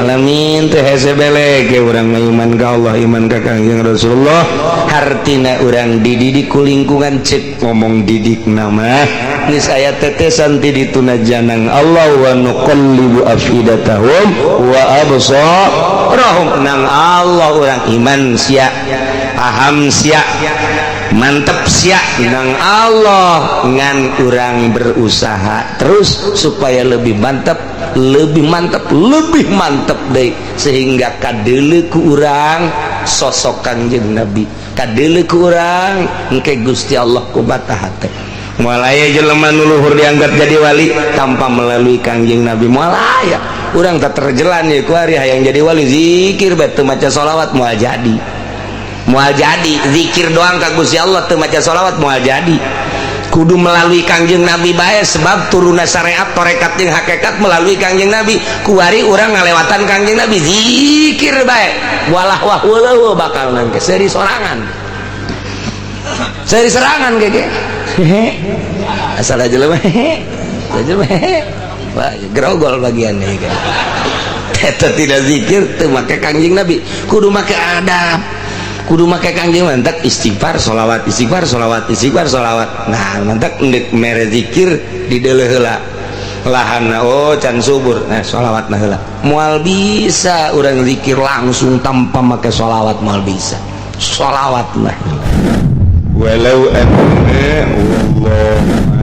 alamin teh hese beleg ke urang mah iman ka Allah iman ka Kangjeng Rasulullah hartina urang dididik ku lingkungan cek ngomong didik nama geus aya tetesan ti dituna janang Allah wa nuqallibu afidatahum wa absarahum nang Allah urang iman sia paham sia mantep sia nang Allah ngan urang berusaha terus supaya lebih mantep deui sehingga kadeuleu ku urang sosok Kangjeng Nabi kadeuleu ku urang engke Gusti Allah ku batah teh moal aya jelema nu luhur diangkat jadi wali tanpa melalui Kangjeng Nabi moal aya urang tak terjelan ye ku ari hayang jadi wali zikir bae teu maca shalawat moal jadi zikir doang ka Gusti Allah teu maca shalawat moal jadi kudu melalui Kangjeng Nabi bae sebab turuna syariat tarekat jeung hakikat melalui Kangjeng Nabi kuari urang ngalewatan Kangjeng Nabi zikir bae walah wah weuleul bakal nangke seri sorangan keke asal aja jelema wah grogol bagian nih kan eta tidak zikir teu make Kangjeng Nabi kudu make adab kudu make Kangjeng mantak istighfar sholawat nah mantak endek mere zikir di deuleu heula lahana oh can subur nah sholawatna heula moal bisa urang zikir langsung tanpa make sholawat moal bisa sholawatna walau anna Allah